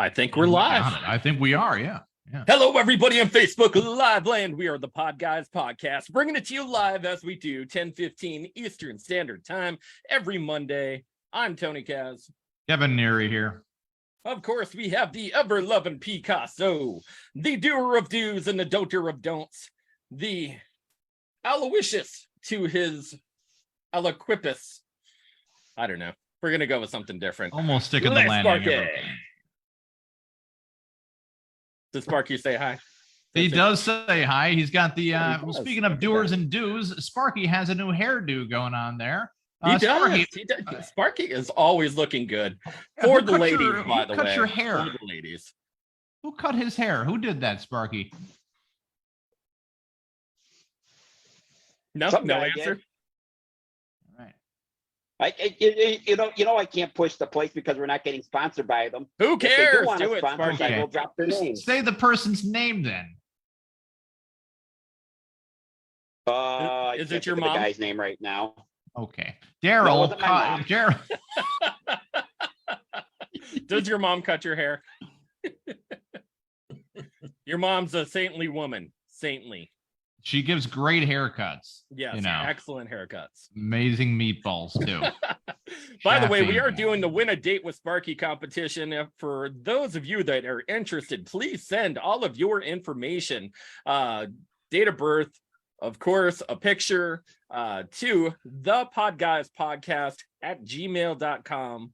I think we're live. I think we are, yeah. Hello, everybody on Facebook Live Land. We are the Podguyz podcast, bringing it to you live as we do 10:15 Eastern Standard Time every Monday. I'm Tony Kaz. Kevin Neary here. Of course, we have the ever-loving Picasso, the doer of do's and the doter of don'ts, the Aloysius to his Aloquipus. I don't know. We're going to go with something different. Almost sticking the landing. Does Sparky say hi? He does say hi. He's got the, speaking of doers and do's, Sparky has a new hairdo going on there. He does. Sparky is always looking good. For the ladies, by the way. Cut your hair. For the ladies. Who cut his hair? Who did that, Sparky? No answer. You know, I can't push the place because we're not getting sponsored by them. Who cares? Do it, Sparky. I will drop their name. Say the person's name then. Is it your mom? The guy's name right now. Okay, Daryl. Daryl. Does your mom cut your hair? Your mom's a saintly woman. Saintly. She gives great haircuts. Yes, excellent haircuts. Amazing meatballs, too. By the way, we are doing the Win a Date with Sparky competition. For those of you that are interested, please send all of your information, date of birth, of course, a picture to the Podguyz podcast at gmail.com.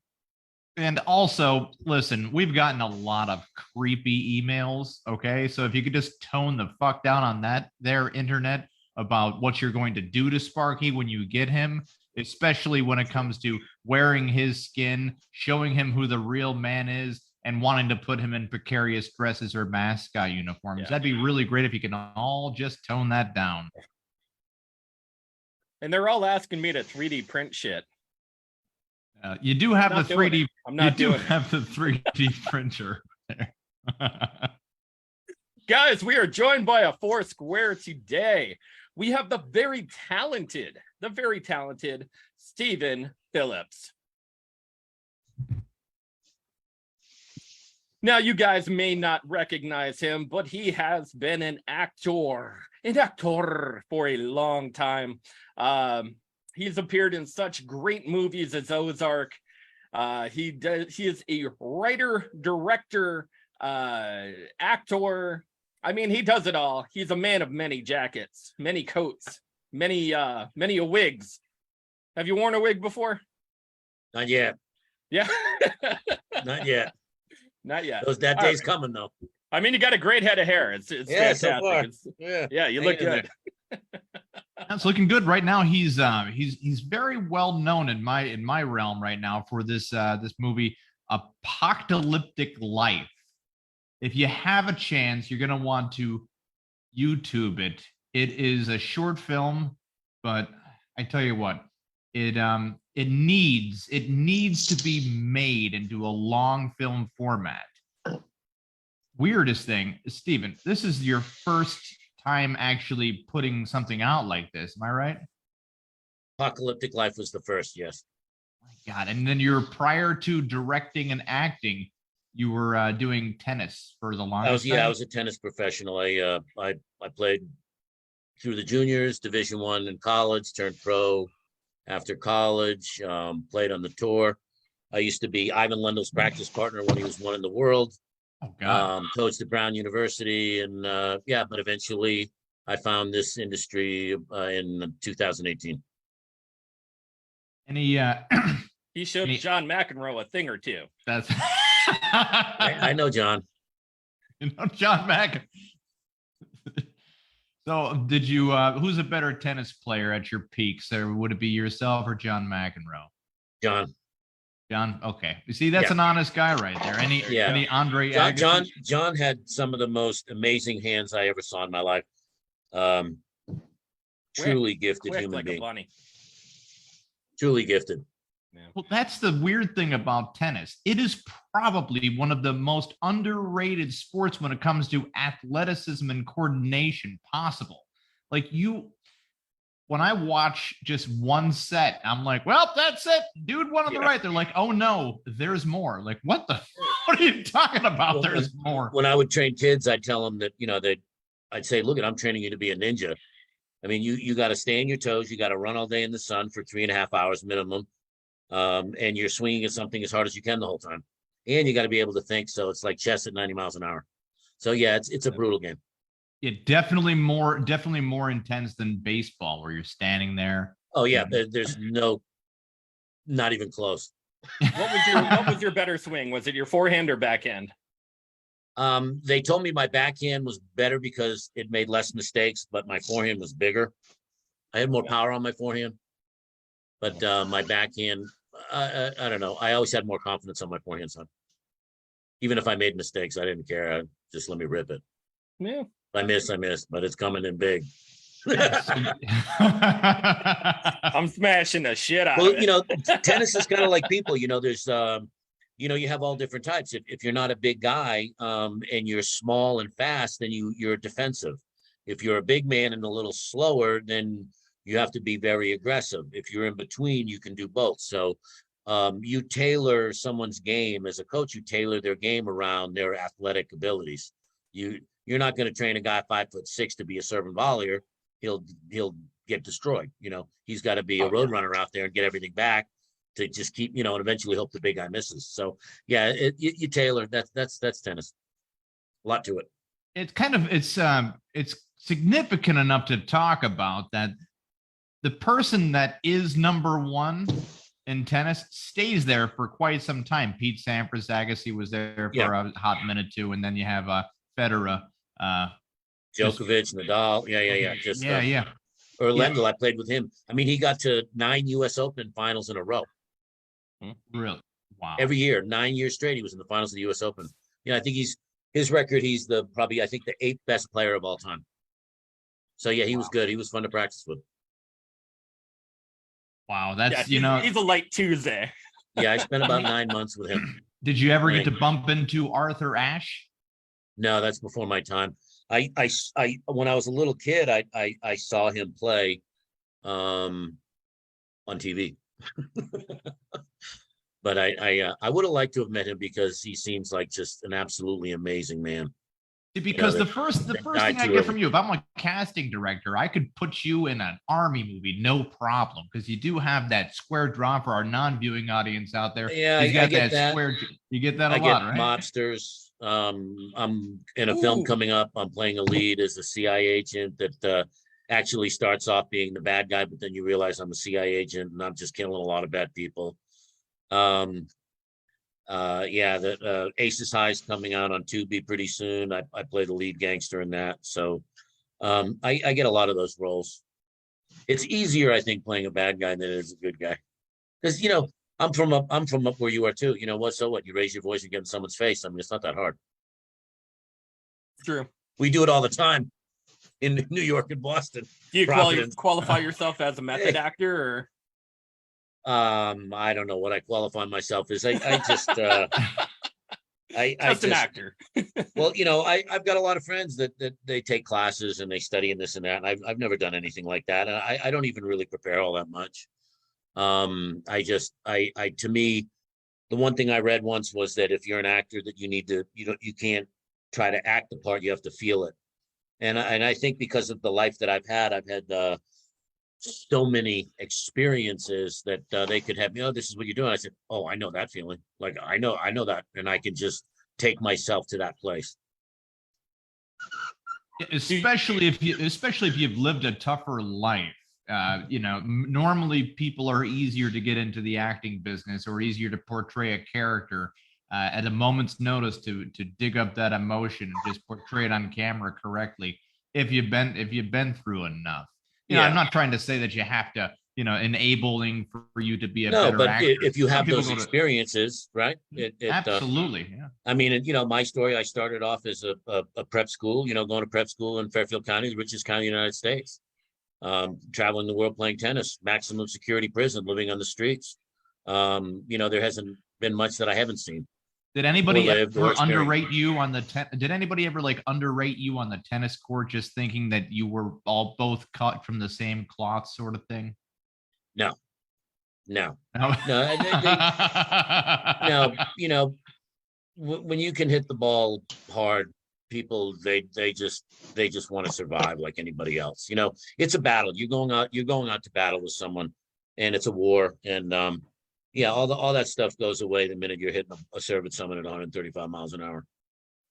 And also, listen, we've gotten a lot of creepy emails, okay? So if you could just tone the fuck down on that there, internet, about what you're going to do to Sparky when you get him, especially when it comes to wearing his skin, showing him who the real man is, and wanting to put him in precarious dresses or mascot uniforms. Yeah. That'd be really great if you can all just tone that down. And they're all asking me to 3D print shit. You do have the 3D. I'm not doing have the 3D printer there. Guys, we are joined by a four square today. We have the very talented Stephen Phillips. Now, you guys may not recognize him, but he has been an actor for a long time. He's appeared in such great movies as Ozark. He is a writer, director, actor. I mean, he does it all. He's a man of many jackets, many coats, many wigs. Have you worn a wig before? Not yet. Yeah. Not yet. Not yet. That day's coming though. I mean, you got a great head of hair. It's fantastic. So far. Yeah, you look good. That's looking good right now. He's very well known in my realm right now for this movie Apocalyptic Life. If you have a chance, you're gonna want to YouTube it. It is a short film, but I tell you what, it needs to be made into a long film format. Weirdest thing, Stephen, this is your first time actually putting something out like this. Am I right? Apocalyptic Life was the first, yes. My God. And then you're prior to directing and acting, you were doing tennis for the longest time? I was a tennis professional. I played through the juniors, Division I in college, turned pro after college, played on the tour. I used to be Ivan Lendl's practice partner when he was one in the world. Oh, God. Coached at Brown University, and but eventually I found this industry in 2018. And he showed John McEnroe a thing or two. That's I know John. You know John McEnroe. So did you who's a better tennis player at your peaks? Or would it be yourself or John McEnroe? John, okay. You see, that's an honest guy right there. Any Andre Agassi? John had some of the most amazing hands I ever saw in my life. Truly gifted human being. Truly gifted. Yeah. Well, that's the weird thing about tennis. It is probably one of the most underrated sports when it comes to athleticism and coordination possible. Like when I watch just one set, I'm like, well, that's it. Dude, one on the right. They're like, oh no, there's more. Like, what the? What are you talking about? Well, There's more. When I would train kids, I'd tell them that, I'd say, look, I'm training you to be a ninja. I mean, you got to stay on your toes. You got to run all day in the sun for 3.5 hours minimum. And you're swinging at something as hard as you can the whole time. And you got to be able to think. So it's like chess at 90 miles an hour. So yeah, it's a brutal game. Yeah, definitely more intense than baseball, where you're standing there. Oh yeah, there's not even close. What was your better swing? Was it your forehand or backhand? They told me my backhand was better because it made less mistakes, but my forehand was bigger. I had more power on my forehand, but my backhand, I don't know. I always had more confidence on my forehand side. Even if I made mistakes, I didn't care. Just let me rip it. Yeah. If I missed, but it's coming in big. I'm smashing the shit out of it. Tennis is kind of like people. There's you have all different types. If you're not a big guy and you're small and fast, then you're defensive. If you're a big man and a little slower, then you have to be very aggressive. If you're in between, you can do both. So you tailor someone's game as a coach. You tailor their game around their athletic abilities. You're not going to train a guy 5'6" to be a serve and volleyer. He'll get destroyed. He's got to be a road runner out there and get everything back to just keep, and eventually hope the big guy misses. So yeah, you tailor. That's tennis. A lot to it. It's significant enough to talk about that. The person that is number one in tennis stays there for quite some time. Pete Sampras, Agassi was there for a hot minute too, and then you have Federer, Djokovic, Nadal. Yeah. Or Lendl, I played with him. I mean, he got to 9 U.S. Open finals in a row. Really? Wow. Every year, 9 years straight, he was in the finals of the U.S. Open. I think his record, he's the 8th best player of all time. So yeah, he was good. He was fun to practice with. Wow, that's he's a light Tuesday. Yeah, I spent about 9 months with him. Did you ever get to bump into Arthur Ashe? No, that's before my time. I when I was a little kid, I saw him play on TV. But I would have liked to have met him because he seems like just an absolutely amazing man. Because the first thing I get from you, if I'm a casting director, I could put you in an Army movie, no problem, because you do have that square draw for our non-viewing audience out there. Yeah, I get that. You get that a lot, right? Mobsters. I'm in a film coming up. I'm playing a lead as a CIA agent that actually starts off being the bad guy, but then you realize I'm a CIA agent and I'm just killing a lot of bad people. The Aces High is coming out on Tubi pretty soon. I play the lead gangster in that. So I get a lot of those roles. It's easier, I think, playing a bad guy than it is a good guy. Because, I'm from up where you are too. So what? You raise your voice and get in someone's face. I mean, it's not that hard. True. We do it all the time in New York and Boston. Do you qualify yourself as a method actor, or? I don't know what I qualify myself as. I just an actor. Well, I've got a lot of friends that they take classes and they study and this and that. And I've never done anything like that. And I don't even really prepare all that much. To me, the one thing I read once was that if you're an actor, that you can't try to act the part, you have to feel it. And I think because of the life that I've had so many experiences that they could have, this is what you're doing. I said, oh, I know that feeling. Like, I know that. And I can just take myself to that place. Especially if you've lived a tougher life. Normally people are easier to get into the acting business or easier to portray a character at a moment's notice to dig up that emotion and just portray it on camera correctly if you've been through enough. I'm not trying to say that you have to, enabling for you to be a better actor. If you have those experiences, right? Absolutely. Yeah. I mean, my story, I started off as a prep school, going to prep school in Fairfield County, the richest county in the United States. Traveling the world playing tennis, maximum security prison, living on the streets. There hasn't been much that I haven't seen. Did anybody ever underrate you on the Did anybody ever underrate you on the tennis court, just thinking that you were both cut from the same cloth, sort of thing? No. when you can hit the ball hard, people they just want to survive like anybody else. You know, it's a battle. You're going out to battle with someone, and it's a war. And yeah, all that stuff goes away the minute you're hitting a serve at someone at 135 miles an hour.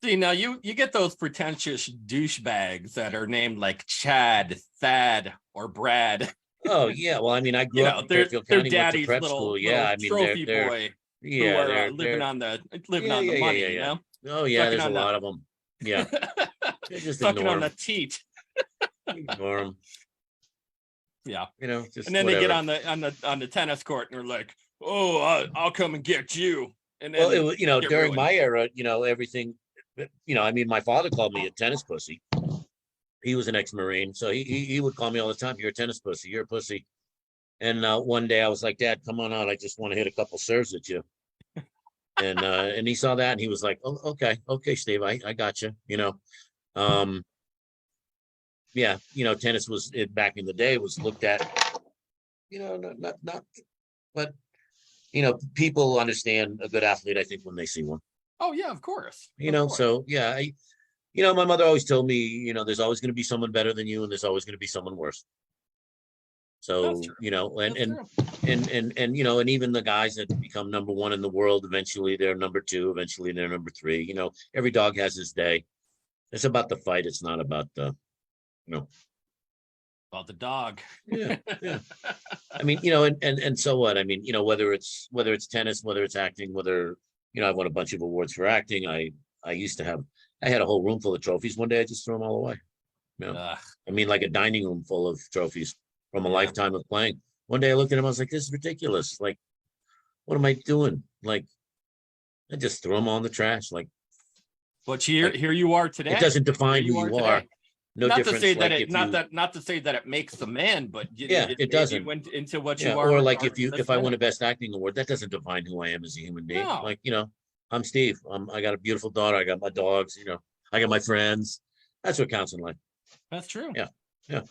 See, now you get those pretentious douchebags that are named like Chad, Thad, or Brad. Oh yeah, well, I mean, I grew up in Fairfield their County, went to daddy's prep little, school. Yeah, I mean, trophy they're boy yeah, who are they're living on the yeah, money, yeah, you know? Oh yeah, Sucking there's a on the- lot of them. Yeah, just Sucking ignore on the them. teat. Ignore them. Yeah. You know, just And then they get whatever. on the tennis court and they're like, "Oh, I'll come and get you." And then Well, it was, get during ruined. my era, everything, I mean, my father called me a tennis pussy. He was an ex-Marine, so he would call me all the time. You're a tennis pussy. You're a pussy. And one day I was like, Dad, come on out. I just want to hit a couple serves at you. And he saw that and he was like, oh, okay, Steve, I got you. Yeah, tennis was back in the day was looked at, not, but people understand a good athlete, I think, when they see one. Oh yeah, of course. So yeah, my mother always told me, there's always going to be someone better than you, and there's always going to be someone worse. So, That's true. and even the guys that become number one in the world, eventually they're number two, eventually they're number three. Every dog has his day. It's about the fight. It's not about the, About the dog. yeah. I mean, and so what? I mean, whether it's tennis, whether it's acting, whether, I won a bunch of awards for acting. I had a whole room full of trophies. One day I just threw them all away. I mean, like a dining room full of trophies from a lifetime of playing. One day I looked at them, I was like, this is ridiculous. Like, what am I doing? Like, I just threw them all in the trash. Like, but here you are today. it doesn't define Here who you today. are. No not difference. To say that like it, not to say that it makes the man, but it doesn't. You went into what you Yeah, are. or like if I win a best acting award, that doesn't define who I am as a human being. No. Like, I'm Steve. I got a beautiful daughter. I got my dogs. I got my friends. That's what counts in life. That's true. Yeah.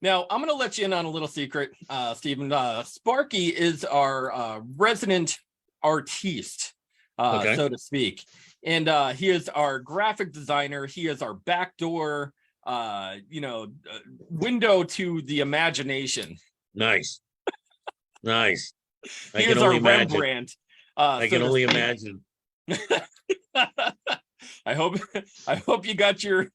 Now I'm going to let you in on a little secret, Stephen. Sparky is our resident artiste, Okay. so to speak, and he is our graphic designer. He is our backdoor, window to the imagination. Nice. Nice. He is our Rembrandt. I can only imagine. I hope you got your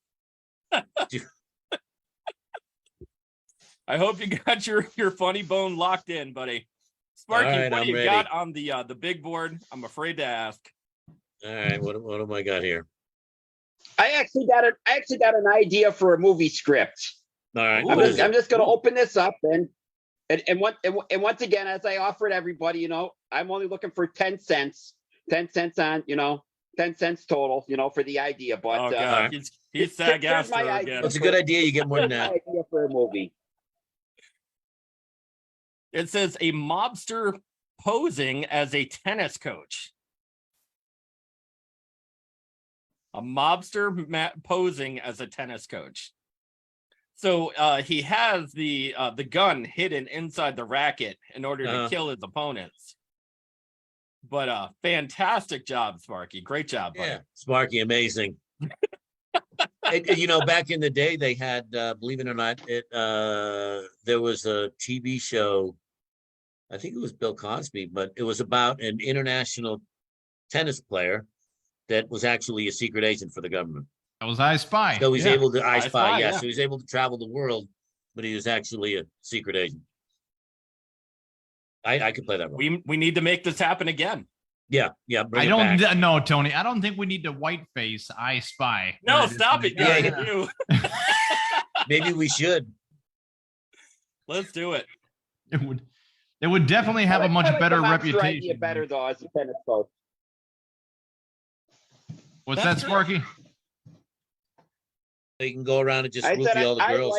I hope you got your funny bone locked in, buddy. Sparky, All right, what I'm do you ready. got on the big board? I'm afraid to ask. All right, what have I got here? I actually got an idea for a movie script. All right, Ooh. what is I'm it? just going to open this up and once again, as I offered everybody, I'm only looking for 10 cents on, 10 cents total, for the idea. But Oh God, he's here's my SAG-AFTRA idea. again. It's a good idea. You get more than here's my that. idea for a movie. It says a mobster posing as a tennis coach. A mobster posing as a tennis coach. So he has the gun hidden inside the racket in order to kill his opponents. But fantastic job, Sparky. Great job, buddy. Yeah, Sparky, amazing. Back in the day, they had, believe it or not, there was a TV show. I think it was Bill Cosby, but it was about an international tennis player that was actually a secret agent for the government. That was I Spy. So he's able to I Spy, yeah. So he's able to travel the world, but he was actually a secret agent. I could play that role. We need to make this happen again. Yeah. I don't know, Tony. I don't think we need to whiteface I Spy. No, stop it. Yeah, You. Maybe we should. Let's do it. It would definitely have a much I like better the mobster reputation. idea better though as a tennis coach. What's That's that, true. Sparky? They can go around and just I said roofie all the girls.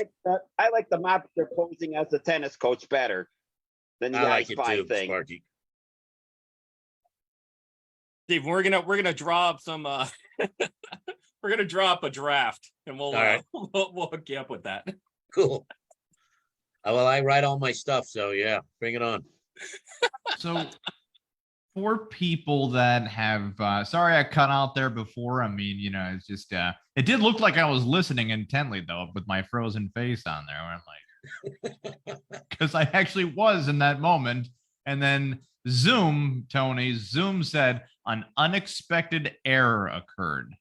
I like the mobster posing as a tennis coach better than the I I like it Spy too, thing. Sparky. Steve, we're gonna drop some we're gonna drop a draft and we'll All right. we'll hook you up with that. Cool. Well, I write all my stuff, so yeah, bring it on. So for people that have, sorry I cut out there before. I mean, it's just, it did look like I was listening intently though, with my frozen face on there. Where I'm like, because I actually was in that moment. And then Zoom said an unexpected error occurred.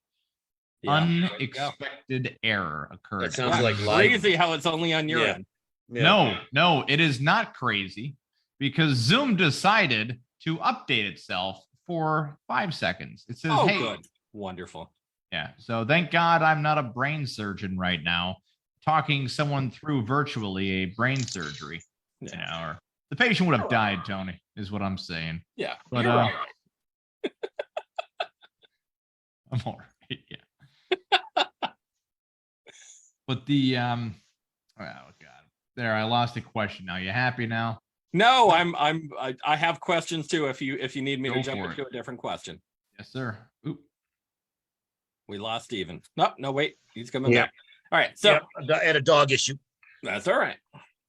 Yeah. Unexpected error occurred. That sounds like crazy how it's only on your Yeah. end. No, it is not crazy because Zoom decided to update itself for 5 seconds. It says, Oh, hey, good. Wonderful. yeah. So thank God I'm not a brain surgeon right now, talking someone through virtually a brain surgery. Yeah. Or the patient would have died, Tony, is what I'm saying. Yeah. But you're right. I'm all right. Yeah. But the oh God. There, I lost a question now. You happy now? No, I have questions too. If you need me to Go jump for into a different question. Yes, sir. Oop. We lost Steven. No, wait, he's coming Yeah. back. All right, so I had a dog issue. that's all right.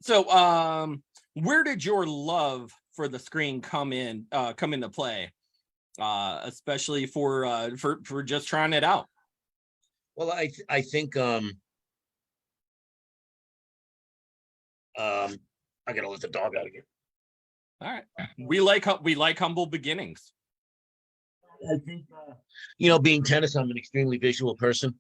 So, where did your love for the screen come into play? Especially for just trying it out. Well, I think I gotta let the dog out again. All right, we like humble beginnings. I think being tennis, I'm an extremely visual person.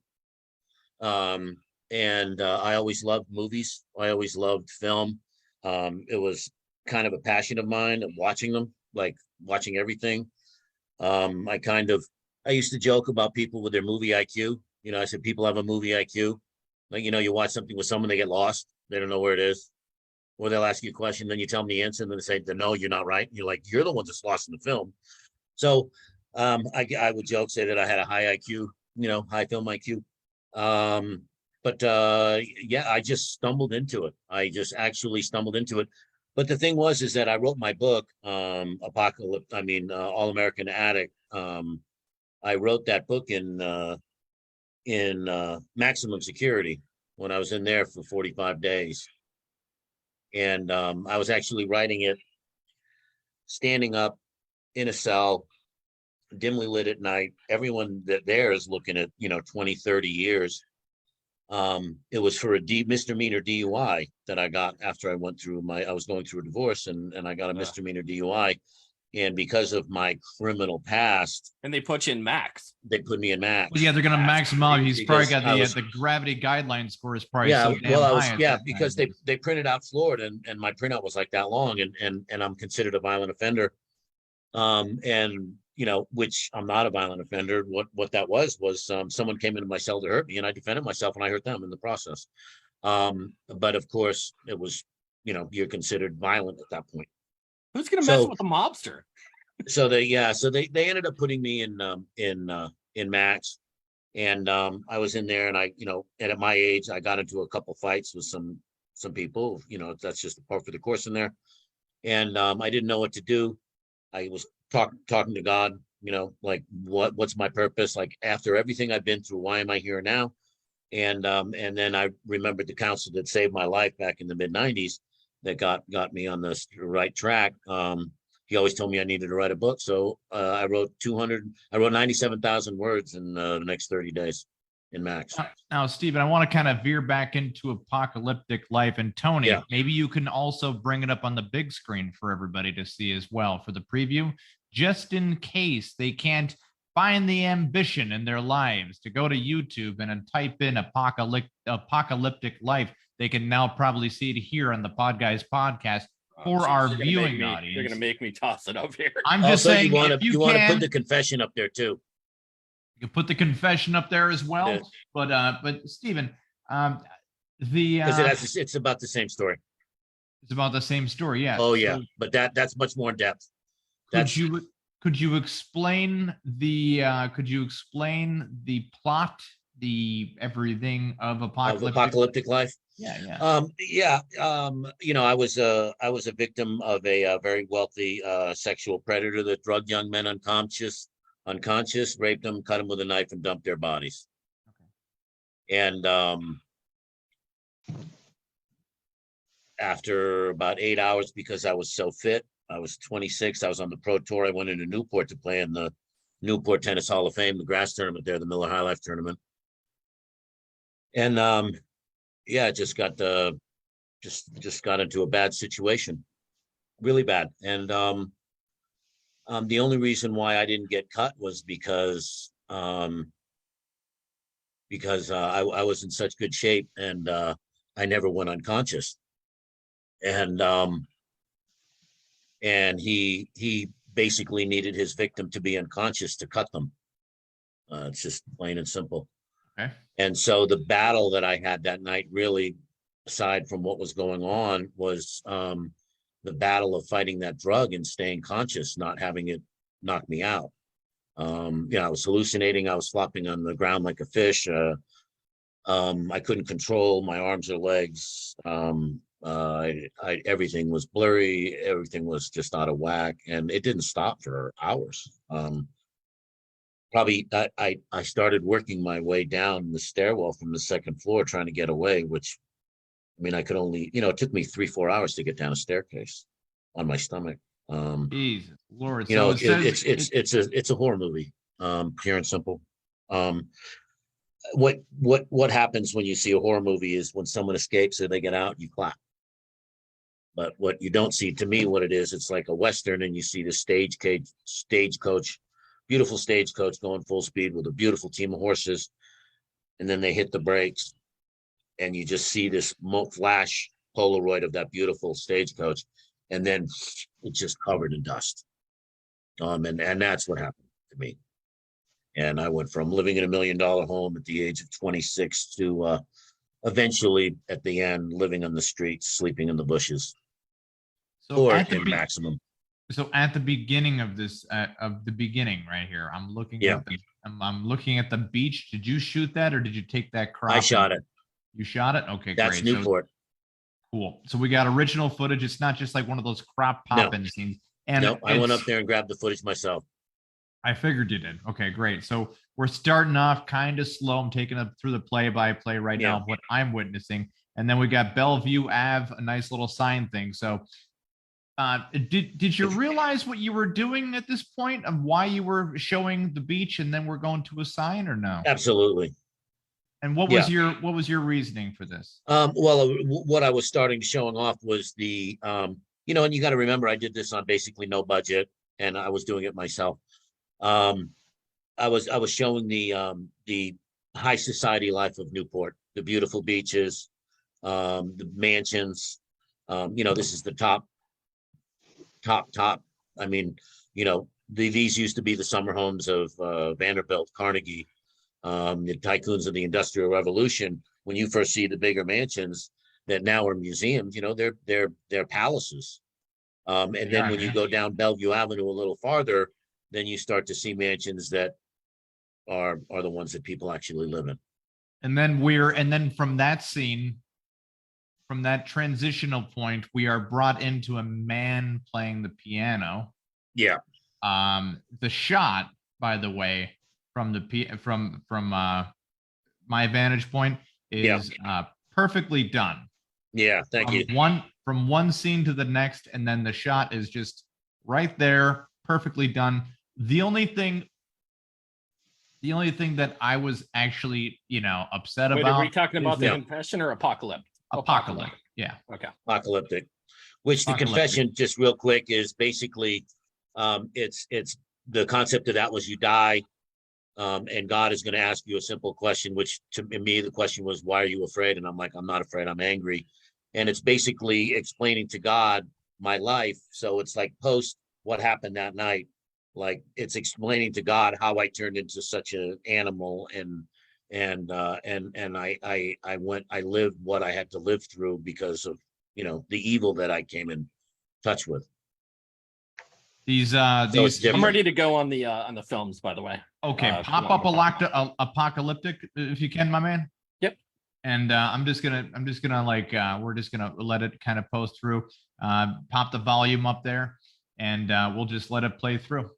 And I always loved movies. I always loved film. It was kind of a passion of mine of watching them, like watching everything. I used to joke about people with their movie IQ. I said people have a movie IQ. Like, you watch something with someone, they get lost. They don't know where it is. Or they'll ask you a question, then you tell them the answer, and then they say, no, you're not right. And you're like, you're the one that's lost in the film. So I would joke, say that I had a high IQ, high film IQ. But yeah, I just stumbled into it. I just actually stumbled into it. But the thing is that I wrote my book, All American Addict. I wrote that book in maximum security when I was in there for 45 days. And I was actually writing it standing up in a cell, dimly lit at night. Everyone that there is looking at 20, 30 years. It was for a misdemeanor DUI that I got after I went through I was going through a divorce, and I got a misdemeanor DUI. And because of my criminal past, and they put you in max. They put me in max. Well, yeah, they're gonna max him out. He's probably got the gravity guideline score is probably so damn high. Because they printed out Florida, and my printout was like that long, and I'm considered a violent offender. Which I'm not a violent offender. What that was someone came into my cell to hurt me, and I defended myself, and I hurt them in the process. But of course, it was, you're considered violent at that point. Who's gonna mess with a mobster? So they ended up putting me in max, and I was in there, and and at my age, I got into a couple fights with some people. That's just part for the course in there, and I didn't know what to do. I was talking to God, like what's my purpose? Like, after everything I've been through, why am I here now? And then I remembered the counselor that saved my life back in the mid '90s that got me on the right track. He always told me I needed to write a book. So I wrote 97,000 words in the next 30 days in max. Now, Stephen, I want to kind of veer back into Apocalyptic Life. And Tony, maybe you can also bring it up on the big screen for everybody to see as well for the preview, just in case they can't find the ambition in their lives to go to YouTube and type in Apocalyptic Life. They can now probably see it here on the Podguyz podcast for our viewing audience. You're going to make me toss it up here. I'm just saying, you want to put the confession up there too. You can put the confession up there as well. Yeah. But Stephen, because it's about the same story. It's about the same story, yeah. Oh yeah, but that's much more in depth. Could you explain the plot, the everything of Apocalyptic Life? Yeah. I was a victim of a very wealthy sexual predator that drugged young men unconscious, raped them, cut them with a knife, and dumped their bodies. Okay. And after about 8 hours, because I was so fit, I was 26. I was on the pro tour. I went into Newport to play in the Newport Tennis Hall of Fame, the grass tournament there, the Miller High Life tournament. And yeah, just got just got into a bad situation, really bad. And the only reason why I didn't get cut was because I was in such good shape, and I never went unconscious. And he basically needed his victim to be unconscious to cut them. It's just plain and simple. Okay. And so the battle that I had that night, really, aside from what was going on, was the battle of fighting that drug and staying conscious, not having it knock me out. I was hallucinating. I was flopping on the ground like a fish. I couldn't control my arms or legs. Everything was blurry. Everything was just out of whack, and it didn't stop for hours. I started working my way down the stairwell from the second floor, trying to get away, which, I mean, I could only, it took me 3-4 hours to get down a staircase on my stomach. Jesus Lord. So it's a horror movie, pure and simple. What happens when you see a horror movie is when someone escapes or they get out, you clap. But what you don't see, to me, what it is, it's like a Western, and you see the stagecoach, beautiful stagecoach going full speed with a beautiful team of horses. And then they hit the brakes, and you just see this flash Polaroid of that beautiful stagecoach. And then it's just covered in dust. And that's what happened to me. And I went from living in $1 million home at the age of 26 to eventually, at the end, living on the streets, sleeping in the bushes. So or at the in maximum. So at the beginning of this, of the beginning right here, I'm looking at I'm looking at the beach. Did you shoot that, or did you take that crop? I shot it. You shot it? Okay, That's great. Newport. Cool. So we got original footage. It's not just like one of those crop pop-in scenes. And no, I went up there and grabbed the footage myself. I figured you did. Okay, great. So we're starting off kind of slow. I'm taking up through the play-by-play right now of what I'm witnessing. And then we got Bellevue Ave, a nice little sign thing. So did you realize what you were doing at this point, of why you were showing the beach and then we're going to a sign, or no? Absolutely. And what was your reasoning for this? Well, what I was starting showing off was the and you got to remember, I did this on basically no budget, and I was doing it myself. I was showing the high society life of Newport, the beautiful beaches, the mansions. This is the top. I mean, these used to be the summer homes of Vanderbilt, Carnegie, the tycoons of the Industrial Revolution. When you first see the bigger mansions that now are museums, they're palaces. And then when you go down Bellevue Avenue a little farther, then you start to see mansions that are the ones that people actually live in. And then from that scene, from that transitional point, we are brought into a man playing the piano. Yeah. The shot, by the way, from my vantage point is perfectly done. Yeah, thank you. From one scene to the next, and then the shot is just right there, perfectly done. The only thing that I was actually, upset about. Are we talking about the confession or apocalypse? Apocalyptic. Yeah. Okay. Apocalyptic. Which the confession, just real quick, is basically it's the concept of that was you die, and God is going to ask you a simple question, which to me the question was, why are you afraid? And I'm like, I'm not afraid, I'm angry. And it's basically explaining to God my life. So it's like post what happened that night, like it's explaining to God how I turned into such an animal, and I lived what I had to live through because of the evil that I came in touch with. I'm ready to go on the films, by the way. Okay, pop up apocalyptic if you can, my man. Yep. And we're just gonna let it kind of post through. Pop the volume up there, and we'll just let it play through.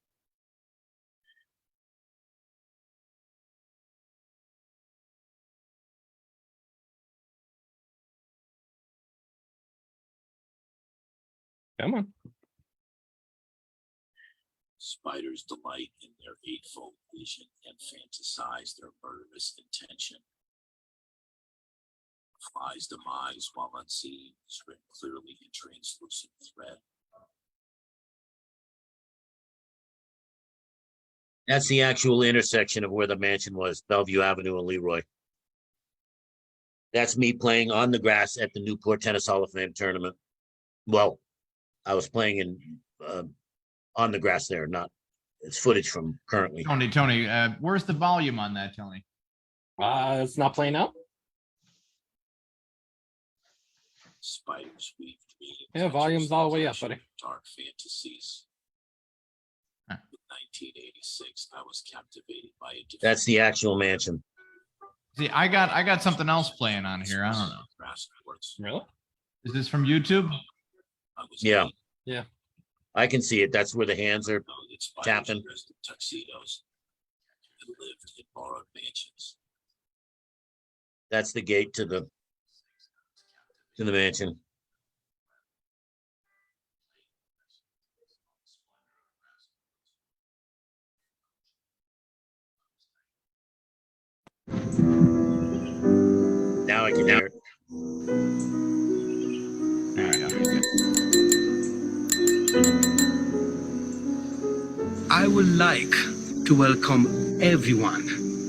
Come on. Spiders delight in their eightfold vision and fantasize their murderous intention. Flies' demise, while unseen, is written clearly in translucent thread. That's the actual intersection of where the mansion was, Bellevue Avenue and Leroy. That's me playing on the grass at the Newport Tennis Hall of Fame tournament. Well, I was playing in on the grass there, not it's footage from currently. Tony, where's the volume on that, Tony? It's not playing out. Spiders weave dreams. Yeah, volume's all the way up, buddy. Dark fantasies. In 1986, I was captivated by a different. That's the actual mansion. See, I got something else playing on here. I don't know. Really? Is this from YouTube? Yeah. Yeah. I can see it. That's where the hands are tapping. Tuxedos and lived in borrowed mansions. That's the gate to the mansion. Now I can hear it. There we go. I would like to welcome everyone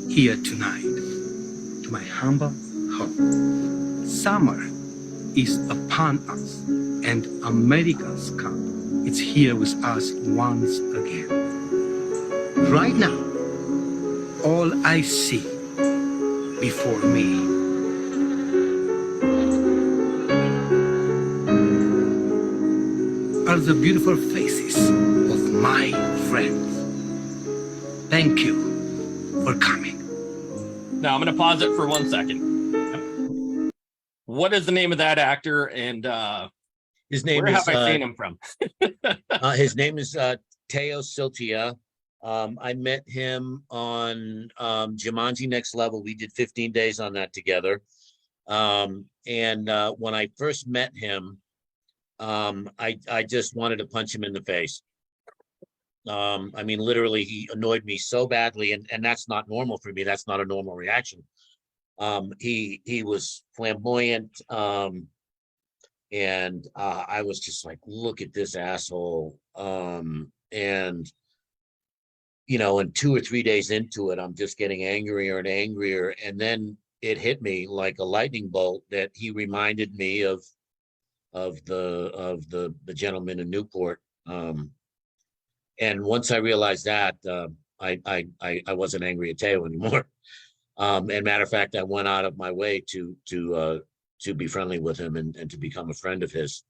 here tonight to my humble home. Summer is upon us, and America's Cup is here with us once again. Right now, all I see before me are the beautiful faces of my friends. Thank you for coming. Now I'm going to pause it for 1 second. What is the name of that actor? And his name where is, have I seen him from? his name is Teo Siltia. I met him on Jumanji Next Level. We did 15 days on that together. And when I first met him, I just wanted to punch him in the face. I mean, literally, he annoyed me so badly, and that's not normal for me. That's not a normal reaction. He was flamboyant, and I was just like, look at this asshole. And you know, and 2 or 3 days into it, I'm just getting angrier and angrier, and then it hit me like a lightning bolt that he reminded me of the gentleman in Newport. And once I realized that, I wasn't angry at Teo anymore. And matter of fact, I went out of my way to be friendly with him and to become a friend of his.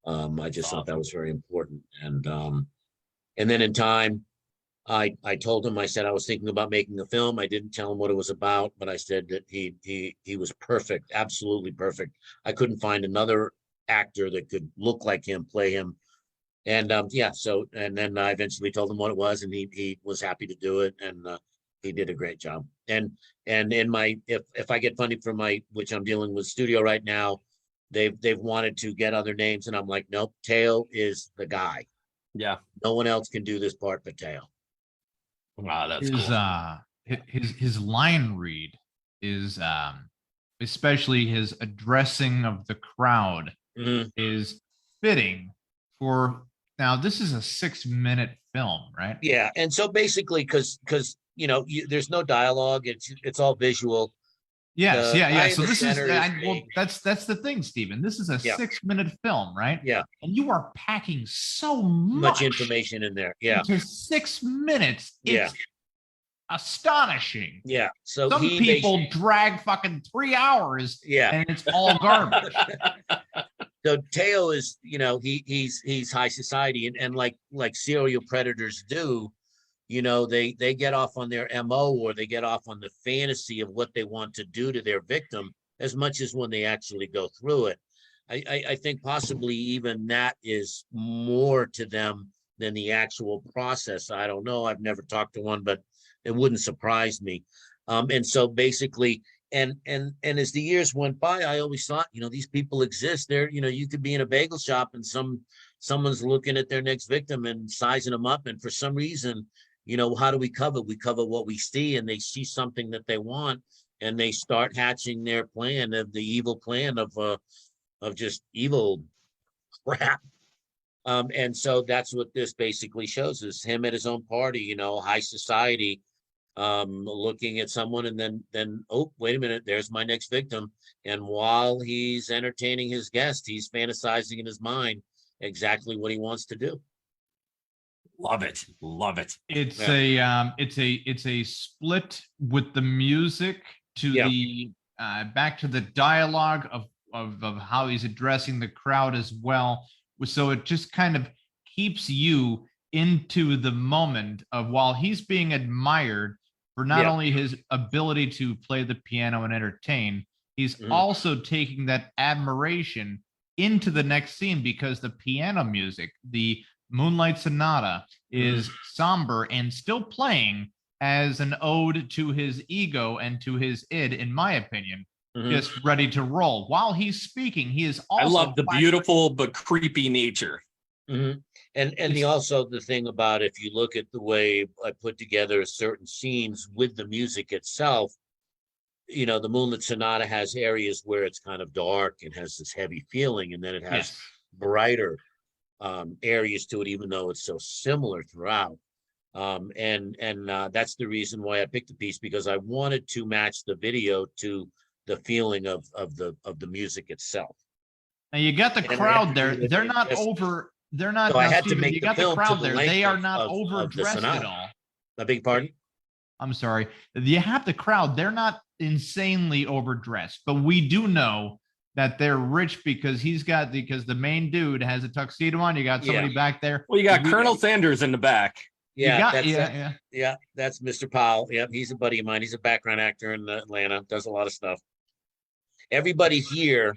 I just thought that was very important. And then in time, I told him, I said I was thinking about making a film. I didn't tell him what it was about, but I said that he was perfect, absolutely perfect. I couldn't find another actor that could look like him, play him. And yeah, so, and then I eventually told him what it was, and he was happy to do it, and he did a great job. And in my, if I get funding for my, which I'm dealing with studio right now, they've wanted to get other names, and I'm like, nope, Teo is the guy. Yeah. No one else can do this part but Teo. Wow, that's cool. His line read is especially his addressing of the crowd is fitting for. Now, this is a 6-minute film, right? Yeah, and so basically, because you know, there's no dialogue; it's all visual. Yes, yeah. So this is well, that's the thing, Stephen. This is a 6-minute film, right? Yeah, and you are packing so much information in there. Yeah, into 6 minutes. It's astonishing. Yeah. So some people drag fucking 3 hours. Yeah, and it's all garbage. So Teo is, you know, he's high society, and like serial predators do, you know, they get off on their MO, or they get off on the fantasy of what they want to do to their victim as much as when they actually go through it. I think possibly even that is more to them than the actual process. I don't know. I've never talked to one, but it wouldn't surprise me. And so basically, and as the years went by, I always thought, you know, these people exist. They're, you know, you could be in a bagel shop and some someone's looking at their next victim and sizing them up. And for some reason, you know, how do we cover? We cover what we see, and they see something that they want, and they start hatching their plan of the evil plan of just evil crap. And so that's what this basically shows, is him at his own party, you know, high society, looking at someone, and then, oh, wait a minute, there's my next victim. And while he's entertaining his guest, he's fantasizing in his mind exactly what he wants to do. Love it. Love it. It's Yeah. it's a split with the music to Yeah. the back to the dialogue of how he's addressing the crowd as well. So it just kind of keeps you into the moment of, while he's being admired for not Yeah. only his ability to play the piano and entertain, he's Mhm. also taking that admiration into the next scene, because the piano music, the Moonlight Sonata, is somber and still playing as an ode to his ego and to his id, in my opinion, Mhm. just ready to roll. While he's speaking, he is I also love the beautiful but creepy nature. Mhm. And also the thing about, if you look at the way I put together certain scenes with the music itself, you know, the Moonlit Sonata has areas where it's kind of dark and has this heavy feeling, and then it has Yes. brighter areas to it, even though it's so similar throughout. And that's the reason why I picked the piece, because I wanted to match the video to the feeling of the music itself. And you got the And I crowd had to there. do it They're in not just- over. They're not. So I now, had to Steven, make you the got the film to crowd the there. length They are of- not of the overdressed at sonata. all. I beg your pardon? I'm sorry. You have the crowd. They're not insanely overdressed, but we do know that they're rich because because the main dude has a tuxedo on. You got somebody back there. Well, you got We- Colonel Sanders in the back. Yeah, that's yeah. yeah, that's Mr. Powell. Yep, he's a buddy of mine. He's a background actor in Atlanta, does a lot of stuff. Everybody here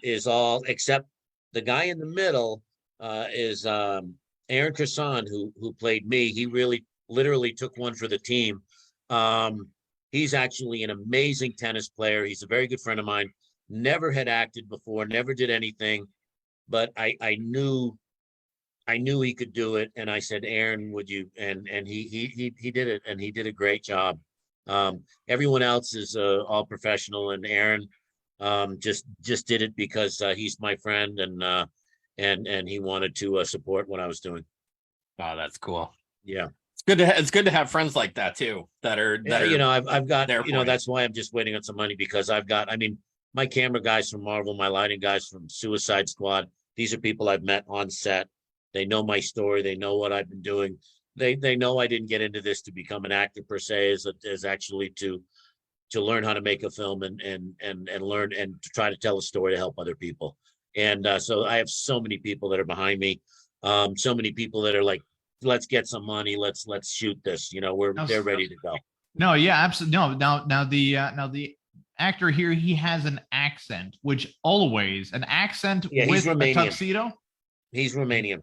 is all, except the guy in the middle is Aaron Cresson, who played me. He really literally took one for the team. He's actually an amazing tennis player. He's a very good friend of mine. Never had acted before, never did anything, but I knew he could do it. And I said, Aaron, would you? And he did it, and he did a great job. Everyone else is all professional, and Aaron just did it because he's my friend, and he wanted to support what I was doing. Oh, that's cool. Yeah. It's good to have friends like that too, that are You know, I've got, there you know, for you. that's why I'm just waiting on some money, because I've got, I mean, my camera guys from Marvel, my lighting guys from Suicide Squad, these are people I've met on set. They know my story. They know what I've been doing. They know I didn't get into this to become an actor per se, as actually to learn how to make a film and learn and to try to tell a story to help other people. And so I have so many people that are behind me. So many people that are like, let's get some money. Let's shoot this. You know, they're ready to go. No, yeah, absolutely. No, now the actor here, he has an accent, which always an accent Yeah, he's with a Romanian. tuxedo. He's Romanian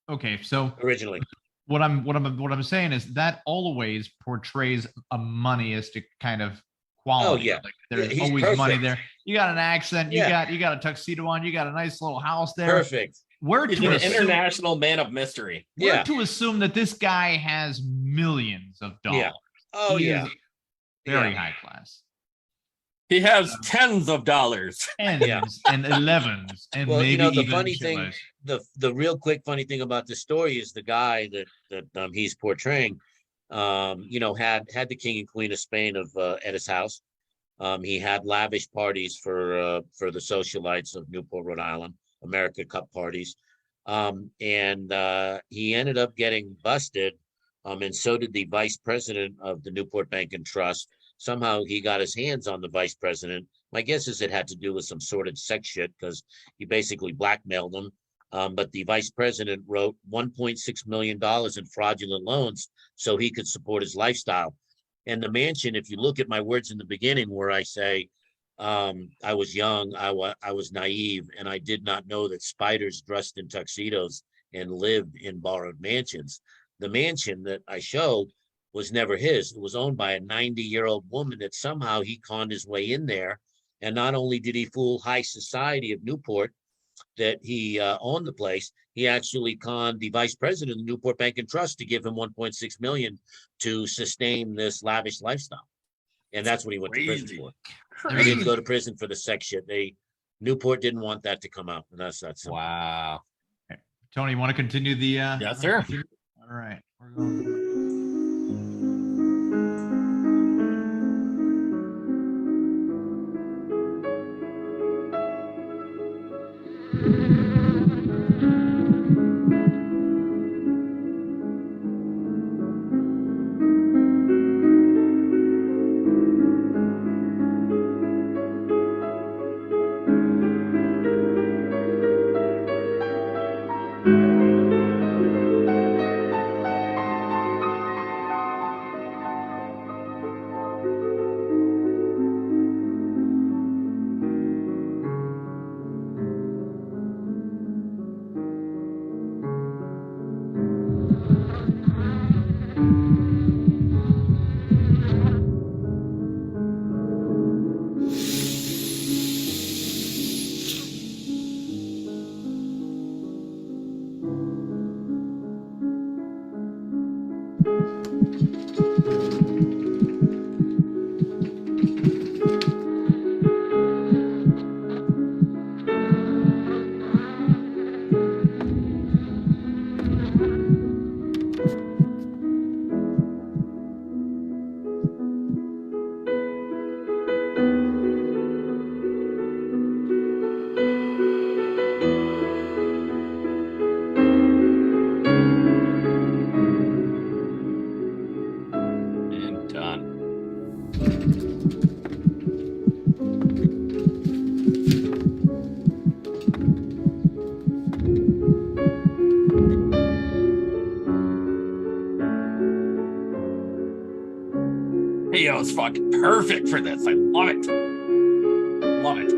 Okay, so originally. what I'm saying is that always portrays a moneyistic kind of quality. yeah. Like, there's Yeah, he's always perfect. money there. You got an accent. Yeah. You got a tuxedo on. You got a nice little house there. Perfect. We're He's to an assume, international man of mystery. we're Yeah. to assume that this guy has millions of dollars. Yeah. Oh He yeah. is very Yeah. high class. He has tens of dollars. Tens Yeah. and 11s and Well, maybe you know, the even funny thing, chitlins. the real quick funny thing about the story is the guy that he's portraying, you know, had the king and queen of Spain at his house. He had lavish parties for the socialites of Newport, Rhode Island, America Cup parties. And he ended up getting busted. And so did the vice president of the Newport Bank and Trust. Somehow he got his hands on the vice president. My guess is it had to do with some sordid sex shit, because he basically blackmailed him. But the vice president wrote $1.6 million in fraudulent loans so he could support his lifestyle. And the mansion, if you look at my words in the beginning where I say, I was young, I was naive, and I did not know that spiders dressed in tuxedos and lived in borrowed mansions. The mansion that I showed was never his. It was owned by a 90-year-old woman that somehow he conned his way in there. And not only did he fool high society of Newport, that he owned the place, he actually conned the vice president of the Newport Bank and Trust to give him 1.6 million to sustain this lavish lifestyle. And that's what he went to prison Crazy. for. He didn't go to prison for the sex shit. Newport didn't want that to come out. And that's simple. Wow. Tony, you want to continue the? Yes, sir. All right, we're going. And done. Hey, yo, it's fucking perfect for this. I love it. Love it.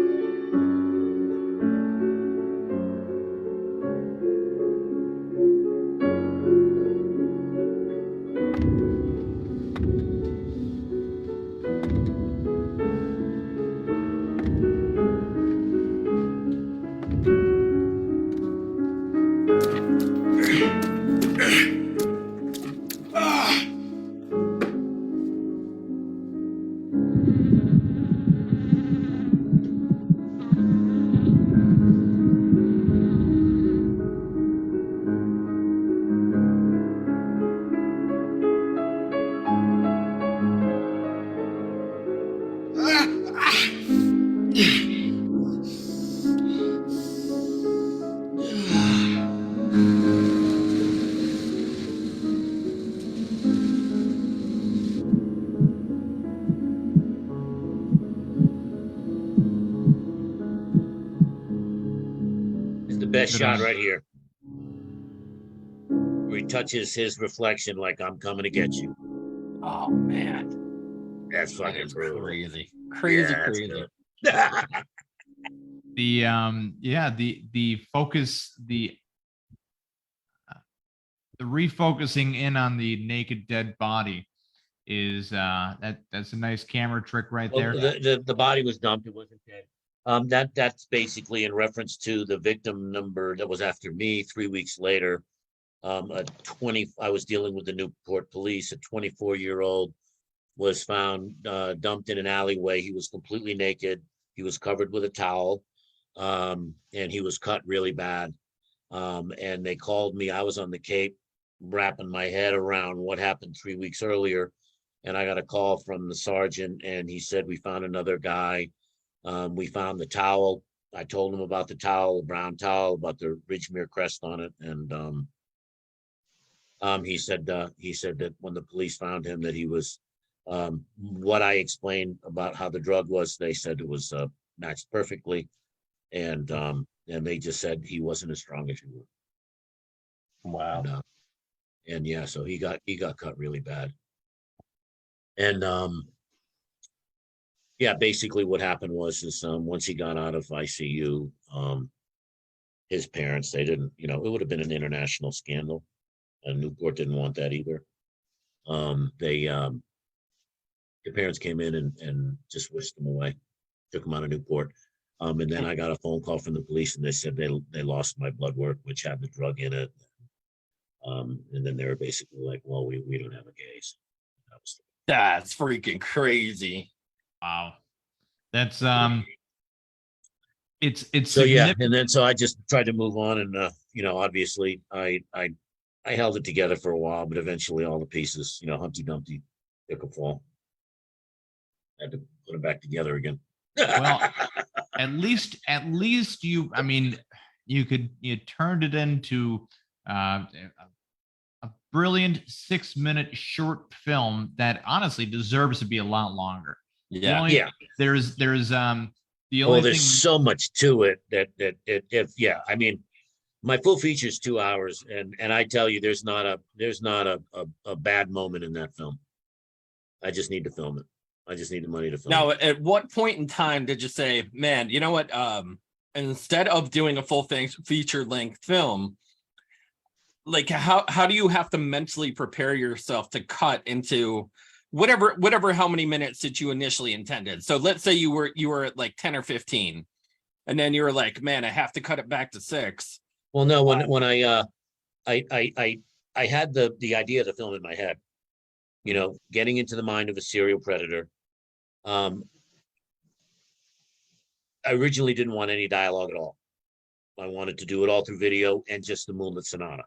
Best shot right here, where he touches his reflection like I'm coming to get you. Oh man, That's that fucking is brutal. crazy. Yeah, Crazy. The focus, the refocusing in on the naked dead body is that's a nice camera trick right there. The body was dumped. It wasn't dead. That's basically in reference to the victim number that was after me 3 weeks later. I was dealing with the Newport police. A 24-year-old was found dumped in an alleyway. He was completely naked. He was covered with a towel, and he was cut really bad. And they called me. I was on the Cape wrapping my head around what happened 3 weeks earlier. And I got a call from the sergeant, and he said, we found another guy. We found the towel. I told him about the towel, the brown towel, about the Ridgemere crest on it. And he said that when the police found him, that he was what I explained about how the drug was, they said it was matched perfectly. And they just said he wasn't as strong as you were. Wow. And yeah, so he got cut really bad. And yeah, basically what happened was once he got out of ICU, his parents, they didn't, it would have been an international scandal, and Newport didn't want that either. The parents came in and just whisked him away, took him out of Newport. And then I got a phone call from the police, and they said they lost my blood work, which had the drug in it. And then they were basically like, "Well, we don't have a case." That was That's freaking crazy. Wow. That's it's so yeah. significant. And then so I just tried to move on, and obviously I held it together for a while, but eventually all the pieces, Humpty Dumpty took a fall. Had to put them back together again. Well, at least you, I mean, you turned it into a brilliant 6-minute short film that honestly deserves to be a lot longer. Yeah. There's the Well, only there's thing. so much to it that I mean, my full feature is 2 hours, and I tell you, there's not a bad moment in that film. I just need to film it. I just need the money to film Now, it. at what point in time did you say, man, you know what? Instead of doing a full feature length film, like how do you have to mentally prepare yourself to cut into whatever how many minutes did you initially intended? So let's say you were at like 10 or 15, and then you were like, man, I have to cut it back to 6. Well, no, when I had the idea of the film in my head, getting into the mind of a serial predator. I originally didn't want any dialogue at all. I wanted to do it all through video and just the Moonlit Sonata.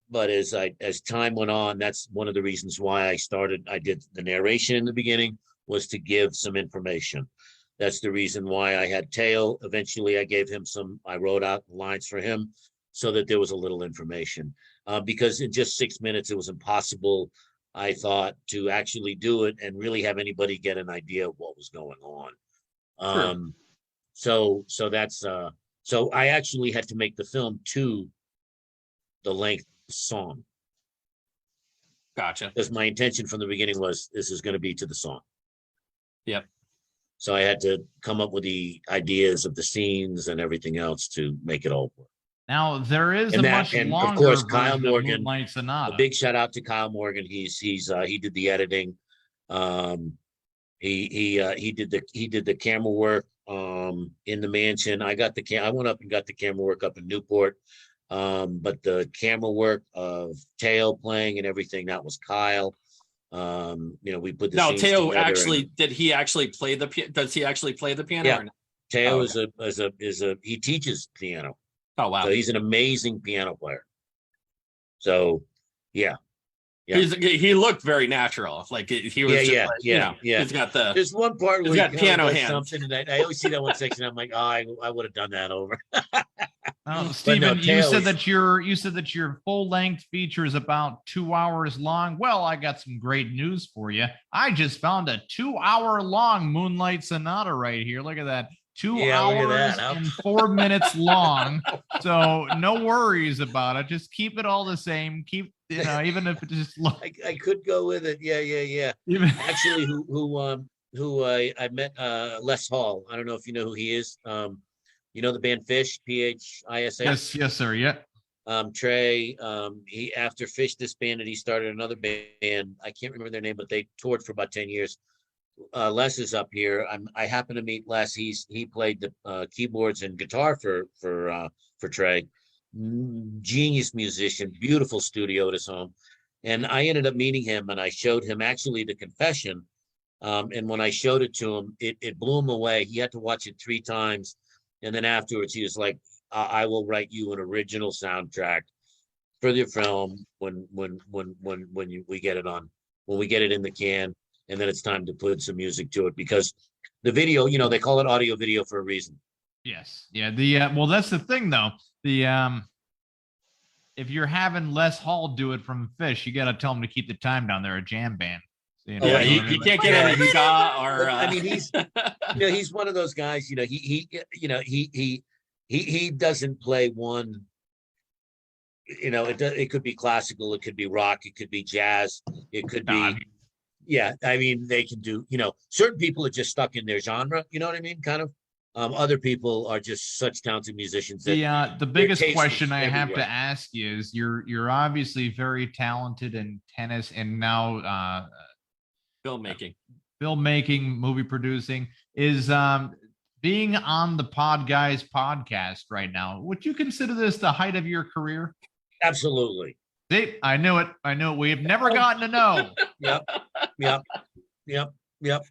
But as time went on, that's one of the reasons why I did the narration in the beginning, was to give some information. That's the reason why I had Teo. Eventually I wrote out lines for him so that there was a little information. Because in just 6 minutes, it was impossible, I thought, to actually do it and really have anybody get an idea of what was going on. Sure. So that's so I actually had to make the film to the length song. Gotcha. Because my intention from the beginning was this is going to be to the song. Yep. So I had to come up with the ideas of the scenes and everything else to make it all work. Now there is And a much and longer of course, Kyle version of Morgan, Moonlight Sonata. a big shout out to Kyle Morgan. He did the editing. He did the camera work in the mansion. I went up and got the camera work up in Newport. But the camera work of Teo playing and everything, that was Kyle. We put the scenes Teo together. actually, does he actually play the piano? Yeah. Or not? Teo okay. he teaches piano. Oh wow. So he's an amazing piano player. So yeah. Yeah. He looked very natural. Like he was yeah. He's got There's one part where he's got piano hands. Something, and I always see that one section. I'm like, oh, I would have done that over. Stephen, you Teo said that your full length feature is about 2 hours long. Well, I got some great news for you. I just found a 2 hour long Moonlight Sonata right here. Look at that. 2 hours and 4 minutes long. So no worries about it. Just keep it all the same. Keep, even if it just I could go with it. Yeah. Actually, who I met Les Hall. I don't know if you know who he is. The band Fish, Phisa. Yes, sir. Yeah. Trey, he after Fish disbanded, he started another band. I can't remember their name, but they toured for about 10 years. Les is up here. I happen to meet Les. He played the keyboards and guitar for Trey. Genius musician, beautiful studio at his home. And I ended up meeting him, and I showed him actually the Confession. And when I showed it to him, it blew him away. He had to watch it 3 times. And then afterwards, he was like, I will write you an original soundtrack for the film when we get it on, when we get it in the can, and then it's time to put some music to it, because the video, they call it audio video for a reason. Yes. Yeah. Well, that's the thing though. If you're having Les Hall do it from Fish, you got to tell him to keep the time down. They're a jam band. So, you can't get any ska or. I mean, he's he's one of those guys. He doesn't play one. It could be classical, it could be rock, it could be jazz, it could be. Yeah, I mean, they can do. Certain people are just stuck in their genre. You know what I mean? Kind of. Other people are just such talented musicians. The biggest question I have to ask you is, you're obviously very talented in tennis and now filmmaking, movie producing. Is being on the Podguyz podcast right now, would you consider this the height of your career? Absolutely. See, I knew it. I knew it. We have never gotten to know. Yep. Yep. Yep. Yep.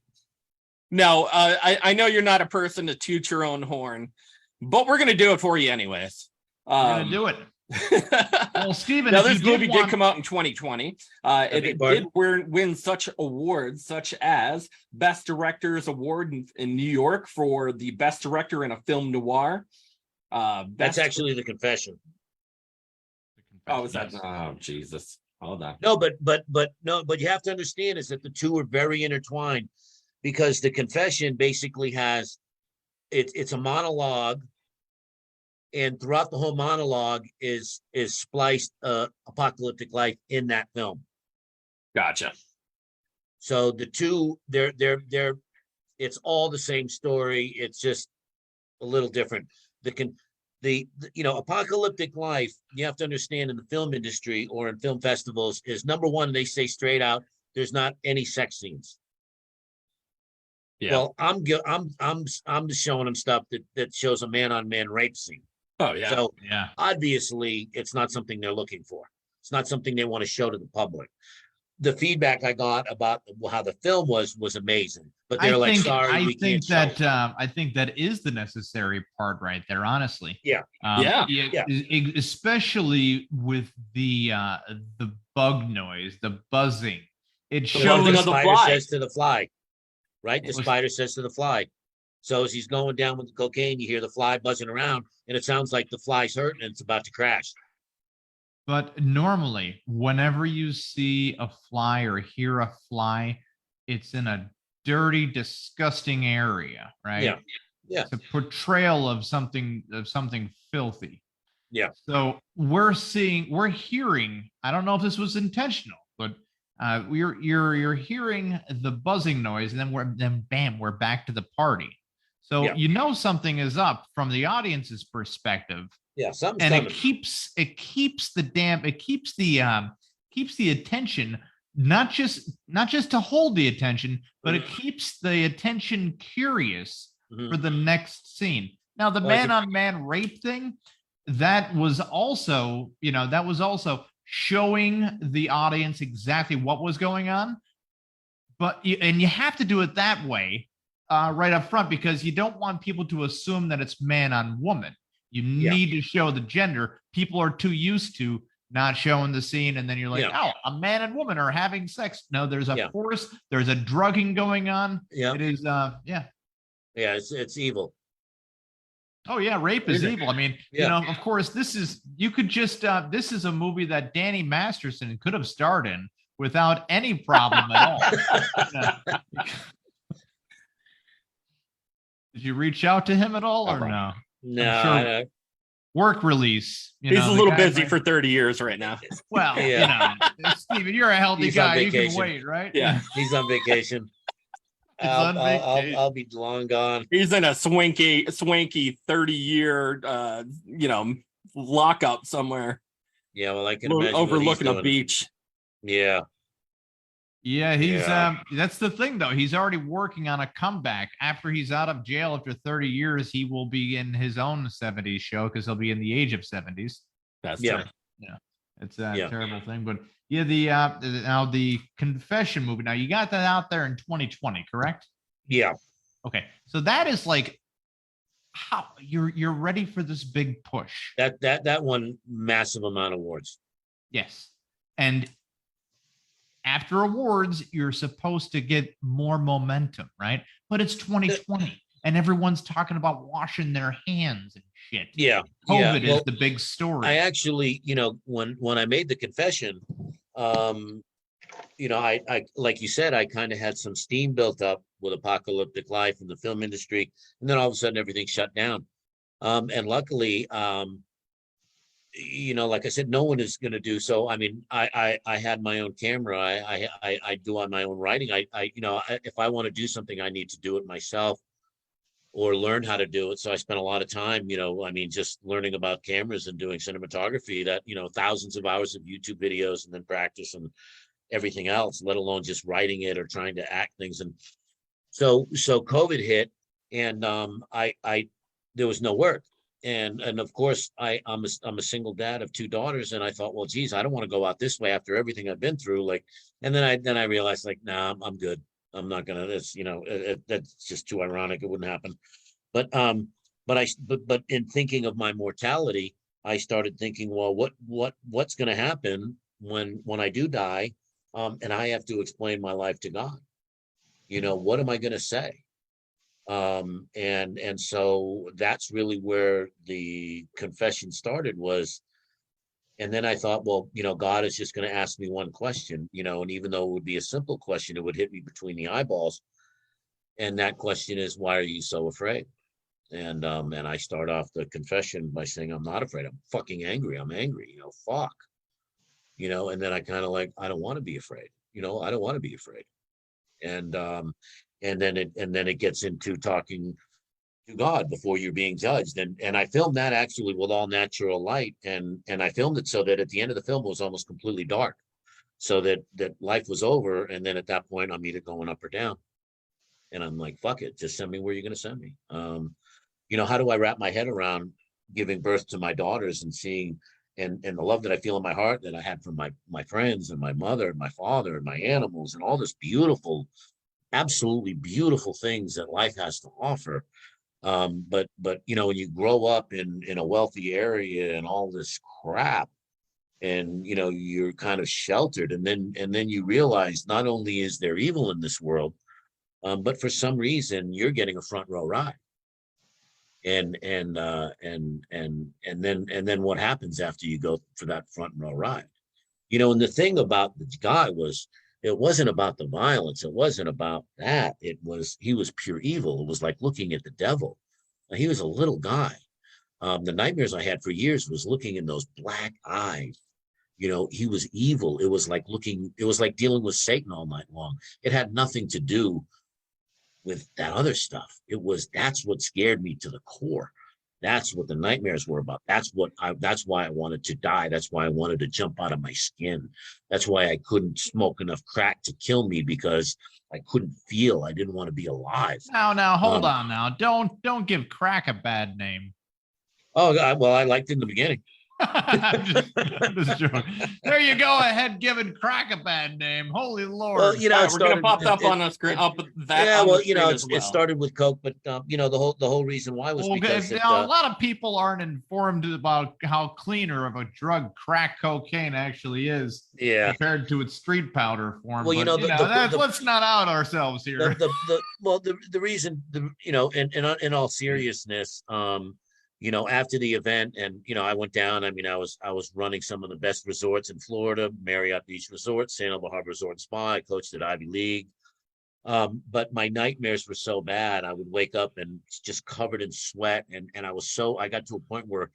No, I know you're not a person to toot your own horn, but we're gonna do it for you anyways. We're gonna do it. Well, Steven, now if this you movie did come out in 2020. It pardon? did win such awards, such as Best Director's Award in New York for the Best Director in a Film Noir. That's actually The Confession. Oh, is that? Oh, Jesus. Hold on. No, but you have to understand is that the two are very intertwined, because The Confession basically has it's a monologue, and throughout the whole monologue is spliced apocalyptic life in that film. Gotcha. So the two, they're it's all the same story. It's just a little different. The apocalyptic life, you have to understand, in the film industry or in film festivals, is number one, they say straight out, there's not any sex scenes. Yeah. Well, I'm just showing them stuff that shows a man-on-man rape scene. Oh, yeah. So Yeah. obviously it's not something they're looking for. It's not something they want to show to the public. The feedback I got about how the film was amazing, but they're like, sorry, we can't show it. I think that is the necessary part right there, honestly. Yeah. Yeah. Especially with the bug noise, the buzzing. It The shows buzzing The of the spider fly. says to the fly, right? The It was- spider says to the fly. So as he's going down with the cocaine, you hear the fly buzzing around, and it sounds like the fly's hurting and it's about to crash. But normally, whenever you see a fly or hear a fly, it's in a dirty, disgusting area, right? Yeah. Yeah. It's a portrayal of something filthy. Yeah. So we're hearing, I don't know if this was intentional, but you're hearing the buzzing noise, and then bam, we're back to the party. So Yeah. you know something is up from the audience's perspective. Yeah, something's And coming. it keeps the attention, not just to hold the attention, but it keeps the attention curious Mhm. for the next scene. Now, the Well, I think- man-on-man rape thing, that was also showing the audience exactly what was going on. But you have to do it that way right up front, because you don't want people to assume that it's man on woman. You need to show the gender. People are too used to not showing the scene, and then you're like, oh, a man and woman are having sex. No, there's a force, there's a drugging going on. Yeah. It is Yeah, it's evil. Oh yeah, rape is evil. I mean, Yeah. of course, this is a movie that Danny Masterson could have starred in without any problem at all. Yeah. Did you reach out to him at all, or no? No, sure. Work release. He's a little busy for 30 years right now. Well, Steven, you're a healthy He's on guy. You can vacation. wait, right? Yeah. he's on vacation. on vacation. I'll be long gone. He's in a swanky 30-year lockup somewhere. Yeah, well, I can imagine what he's overlooking a doing. beach. Yeah. Yeah, he's Yeah. That's the thing though. He's already working on a comeback. After he's out of jail after 30 years, he will be in his own 70s show, because he'll be in the age of 70s. That's Yeah. true. Yeah. It's a terrible thing. But yeah, the Confession movie. Now you got that out there in 2020, correct? Yeah. Okay. So that is like how you're ready for this big push. That won massive amount of awards. Yes. And after awards, you're supposed to get more momentum, right? But it's 2020 and everyone's talking about washing their hands and shit. Yeah. COVID Well, is the big story. I actually, when I made The Confession, I like you said, I kind of had some steam built up with apocalyptic life in the film industry, and then all of a sudden everything shut down. And luckily, like I said, no one is going to do so. I mean, I had my own camera. I do on my own writing. If I want to do something, I need to do it myself or learn how to do it. So I spent a lot of time, just learning about cameras and doing cinematography, that, thousands of hours of YouTube videos, and then practice and everything else, let alone just writing it or trying to act things. And so COVID hit, and I there was no work. And of course I'm a single dad of 2 daughters, and I thought, well, geez, I don't want to go out this way after everything I've been through. Like, and then I realized, like, nah, I'm good. I'm not gonna. That's that's just too ironic. It wouldn't happen. But in thinking of my mortality, I started thinking, well, what's going to happen when I do die, and I have to explain my life to God? What am I going to say? And so that's really where the confession started was, and then I thought, well, God is just going to ask me one question, and even though it would be a simple question, it would hit me between the eyeballs. And that question is, why are you so afraid? And I start off the confession by saying, I'm not afraid. I'm fucking angry. I'm angry, fuck, and then I kind of like, I don't want to be afraid. I don't want to be afraid. And then it gets into talking to God before you're being judged. And I filmed that actually with all natural light. And I filmed it so that at the end of the film it was almost completely dark, so that life was over. And then at that point, I'm either going up or down. And I'm like, fuck it, just send me where you're going to send me. How do I wrap my head around giving birth to my daughters and seeing and the love that I feel in my heart that I had from my friends and my mother and my father and my animals and all this beautiful, absolutely beautiful things that life has to offer. But when you grow up in a wealthy area and all this crap, and you're kind of sheltered, and then you realize not only is there evil in this world, but for some reason you're getting a front row ride. And then what happens after you go for that front row ride? And the thing about the guy was, it wasn't about the violence. It wasn't about that. He was pure evil. It was like looking at the devil. He was a little guy. The nightmares I had for years was looking in those black eyes. He was evil. It was like dealing with Satan all night long. It had nothing to do with that other stuff. That's what scared me to the core. That's what the nightmares were about. That's why I wanted to die. That's why I wanted to jump out of my skin. That's why I couldn't smoke enough crack to kill me, because I couldn't feel. I didn't want to be alive. Now, hold on now. Don't give crack a bad name. Oh, well, I liked it in the beginning. I'm just joking. There you go, ahead giving crack a bad name. Holy Lord. Well, we're going to pop up on the screen. It started with coke, but the whole reason why was because a lot of people aren't informed about how cleaner of a drug crack cocaine actually is, compared to its street powder form. Well, let's not out ourselves here. The reason, in all seriousness, after the event, and I went down. I mean, I was running some of the best resorts in Florida, Marriott Beach Resort, Sandoval Harbor Resort and Spa. I coached at Ivy League, but my nightmares were so bad. I would wake up and just covered in sweat, and I got to a point where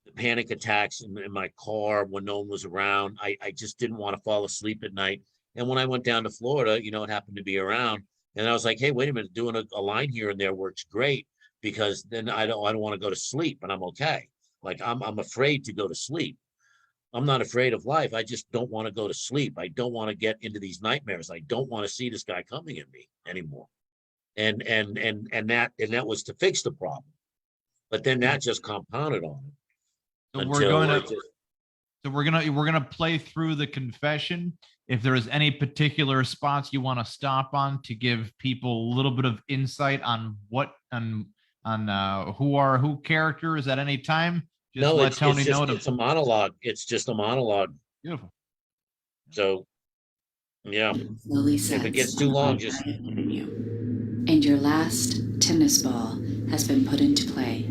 the panic attacks in my car when no one was around. I just didn't want to fall asleep at night. And when I went down to Florida, it happened to be around, and I was like, hey, wait a minute, doing a line here and there works great, because then I don't want to go to sleep, and I'm okay. Like I'm afraid to go to sleep. I'm not afraid of life. I just don't want to go to sleep. I don't want to get into these nightmares. I don't want to see this guy coming at me anymore. And that was to fix the problem. But then that just compounded on it. So we're gonna play through the confession. If there is any particular spots you want to stop on to give people a little bit of insight on who characters at any time, just let Tony know. It's a monologue. It's just a monologue. Beautiful. So, yeah. Slowly if it gets too long, just. And your last tennis ball has been put into play.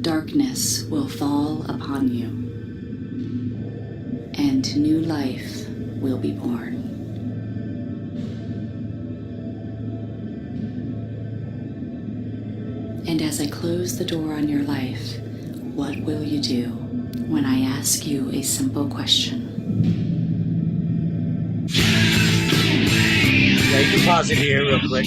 Darkness will fall upon you, and new life will be born. And as I close the door on your life, what will you do when I ask you a simple question? Yeah, you can pause it here real quick.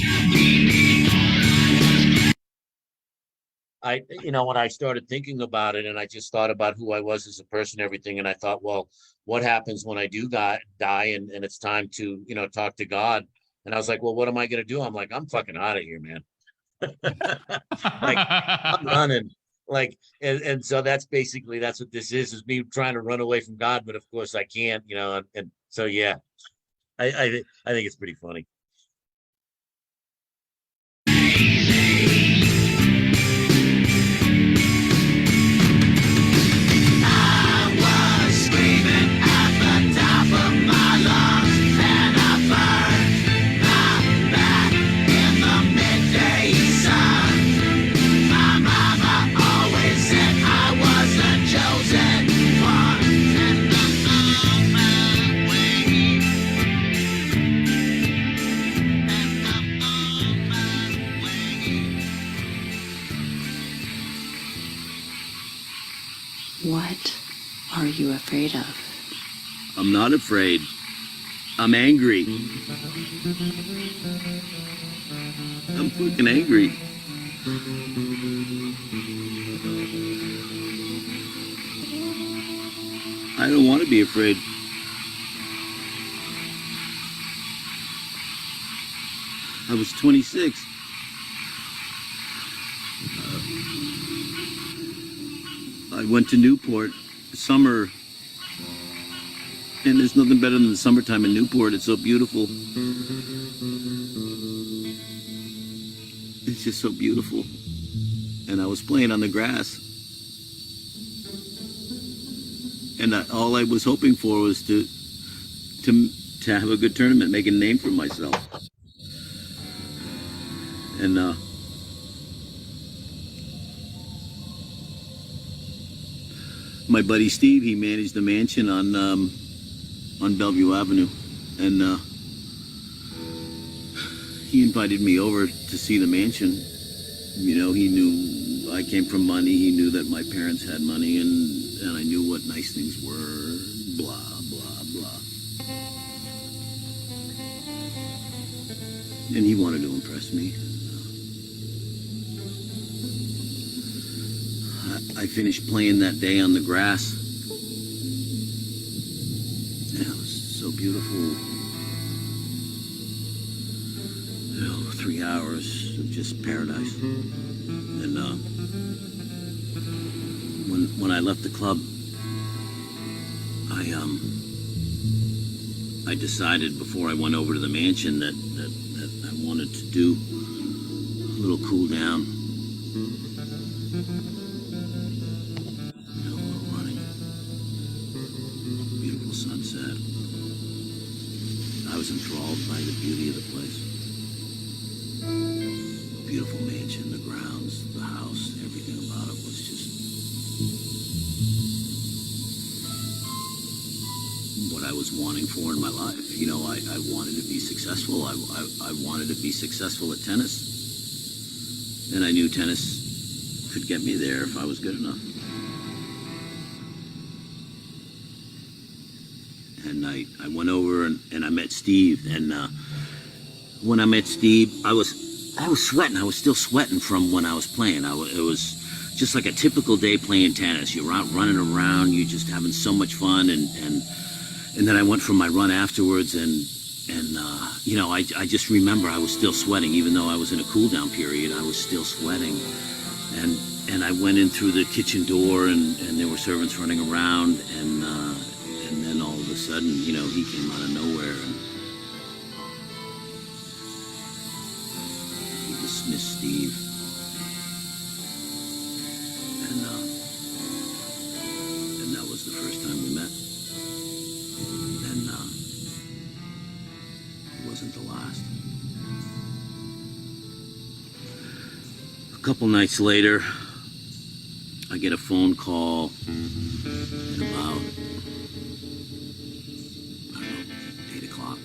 When I started thinking about it, and I just thought about who I was as a person, everything, and I thought, well, what happens when I do die and it's time to, talk to God? And I was like, well, what am I going to do? I'm like, I'm fucking out of here, man. Like, I'm running. Like, and so that's what this is me trying to run away from God. But of course I can't, you know, and so, yeah, I think it's pretty funny. What are you afraid of? I'm not afraid. I'm angry. I'm fucking angry. I don't want to be afraid. I was 26. I went to Newport, summer, and there's nothing better than the summertime in Newport. It's so beautiful. It's just so beautiful. And I was playing on the grass. And all I was hoping for was to have a good tournament, make a name for myself. And my buddy Steve, he managed the mansion on Bellevue Avenue, and he invited me over to see the mansion. You know, he knew I came from money. He knew that my parents had money, and I knew what nice things were. Blah blah blah. And he wanted to impress me. I finished playing that day on the grass. Yeah, it was so beautiful. You know, 3 hours of just paradise. And when I left the club, I decided before I went over to the mansion that I wanted to do a little cool down. Sunset. I was enthralled by the beauty of the place. Beautiful mansion, the grounds, the house, everything about it was just what I was wanting for in my life. You know, I wanted to be successful. I wanted to be successful at tennis. And I knew tennis could get me there if I was good enough. And I went over and I met Steve, and when I met Steve, I was sweating. I was still sweating from when I was playing. It was just like a typical day playing tennis. You're out running around, you're just having so much fun, and then I went for my run afterwards, and you know, I just remember I was still sweating, even though I was in a cool down period. I was still sweating, and I went in through the kitchen door, and there were servants running around, and then all of a sudden, you know, he came out of nowhere, and he dismissed Steve, and that was the first time we met, and it wasn't the last. A couple nights later, I get a phone call at about 8 o'clock.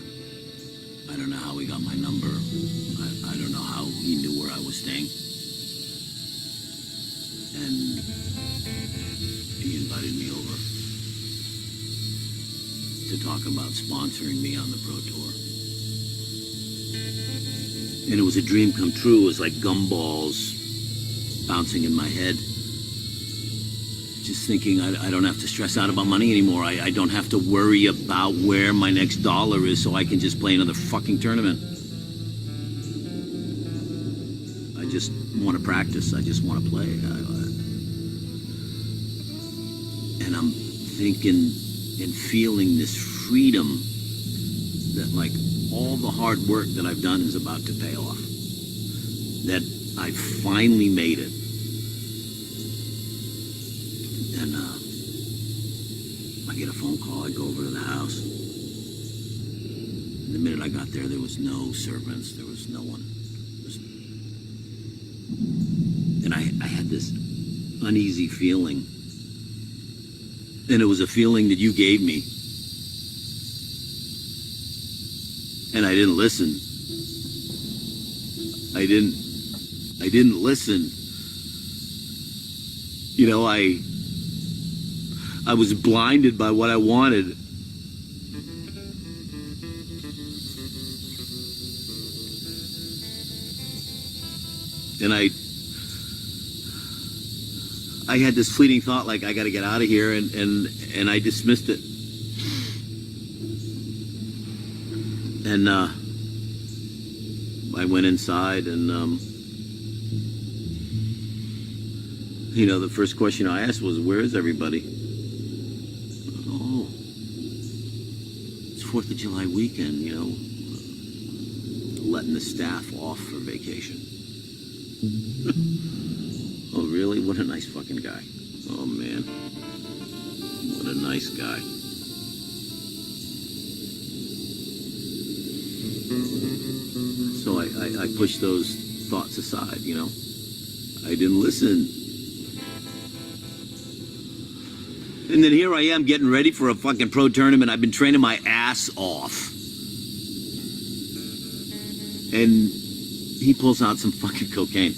I don't know how he got my number. I don't know how he knew where I was staying. And he invited me over to talk about sponsoring me on the Pro Tour. And it was a dream come true. It was like gumballs bouncing in my head. Just thinking I don't have to stress out about money anymore. I don't have to worry about where my next dollar is, so I can just play another fucking tournament. just want to practice. I just want to play. And I'm thinking and feeling this freedom that, like, all the hard work that I've done is about to pay off. That I finally made it. And I get a phone call. I go over to the house. The minute I got there was no servants. There was no one. And I had this uneasy feeling. And it was a feeling that you gave me. And I didn't listen. I didn't listen. You know, I was blinded by what I wanted. And I had this fleeting thought, like, I got to get out of here, and I dismissed it. And I went inside, and you know, the first question I asked was, "Where is everybody?" Oh, it's 4th of July weekend, you know, letting the staff off for vacation. Oh, really? What a nice fucking guy. Oh, man. What a nice guy. So I pushed those thoughts aside, you know. I didn't listen. And then here I am getting ready for a fucking pro tournament. I've been training my ass off. And he pulls out some fucking cocaine.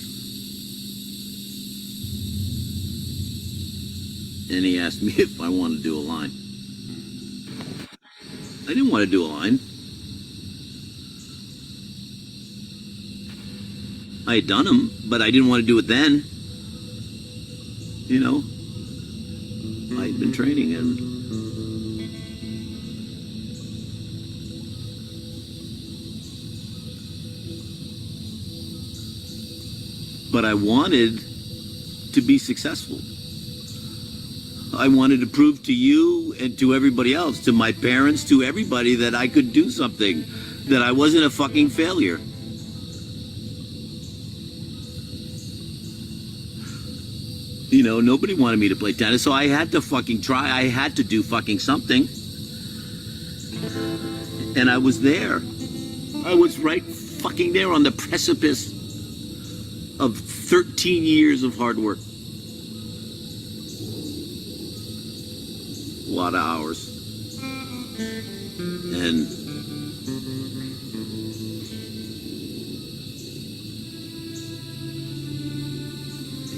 And he asked me if I wanted to do a line. I didn't want to do a line. I had done them, but I didn't want to do it then. You know, I had been training, and but I wanted to be successful. I wanted to prove to you and to everybody else, to my parents, to everybody, that I could do something, that I wasn't a fucking failure. You know, nobody wanted me to play tennis, so I had to fucking try. I had to do fucking something. And I was there. I was right fucking there on the precipice of 13 years of hard work. A lot of hours. And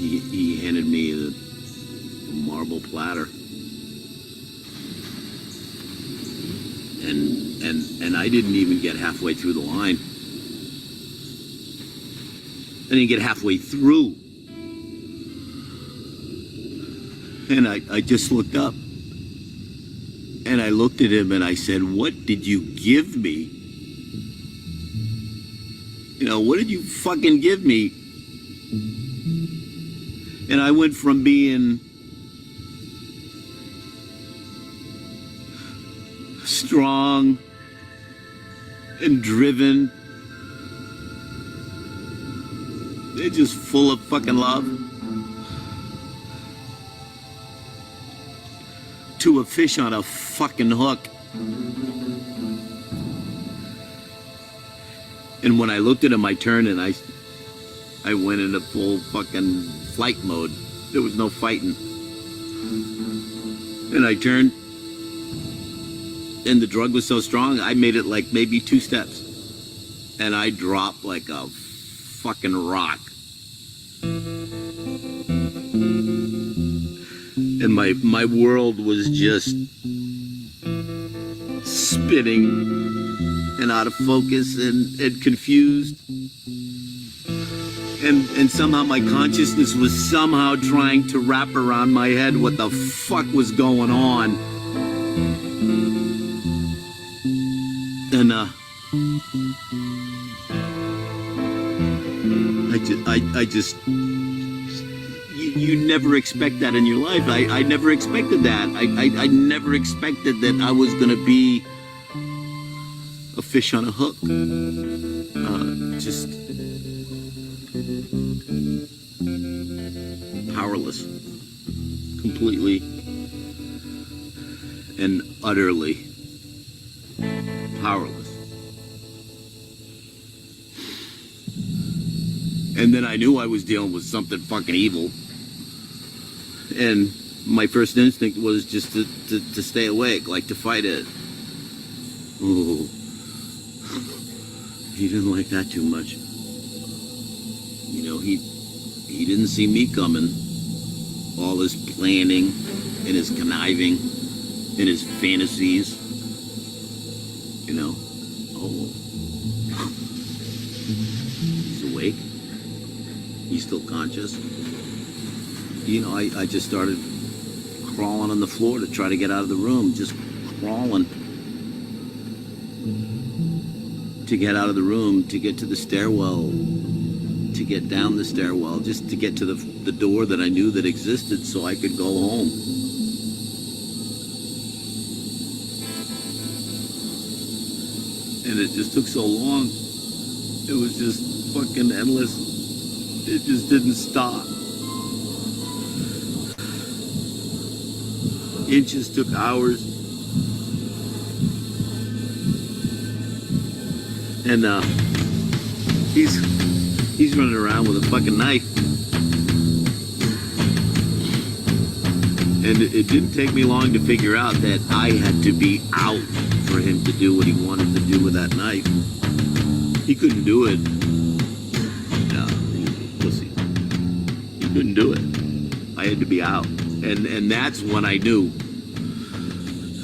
he handed me a marble platter. And I didn't even get halfway through the line. I didn't get halfway through. And I just looked up. And I looked at him and I said, "What did you give me? You know, what did you fucking give me?" And I went from being strong and driven and just full of fucking love to a fish on a fucking hook. And when I looked at him, I turned and I went into full fucking flight mode. There was no fighting. And I turned, and the drug was so strong, I made it like maybe 2 steps. And I dropped like a fucking rock. And my world was just spinning and out of focus and confused. And somehow my consciousness was somehow trying to wrap around my head what the fuck was going on. And I I just you never expect that in your life. I never expected that. I never expected that I was gonna be a fish on a hook. Just powerless, completely and utterly powerless. And then I knew I was dealing with something fucking evil. And my first instinct was just to stay awake, like to fight it. Ooh. He didn't like that too much. You know, he didn't see me coming. All his planning and his conniving and his fantasies. You know, oh. He's awake. He's still conscious. You know, I just started crawling on the floor to try to get out of the room, just crawling to get out of the room, to get to the stairwell, to get down the stairwell, just to get to the door that I knew that existed so I could go home. And it just took so long. It was just fucking endless. It just didn't stop. Inches took hours. And he's running around with a fucking knife. And it didn't take me long to figure out that I had to be out for him to do what he wanted to do with that knife. He couldn't do it. No, he was a pussy. He couldn't do it. I had to be out. And that's when I knew.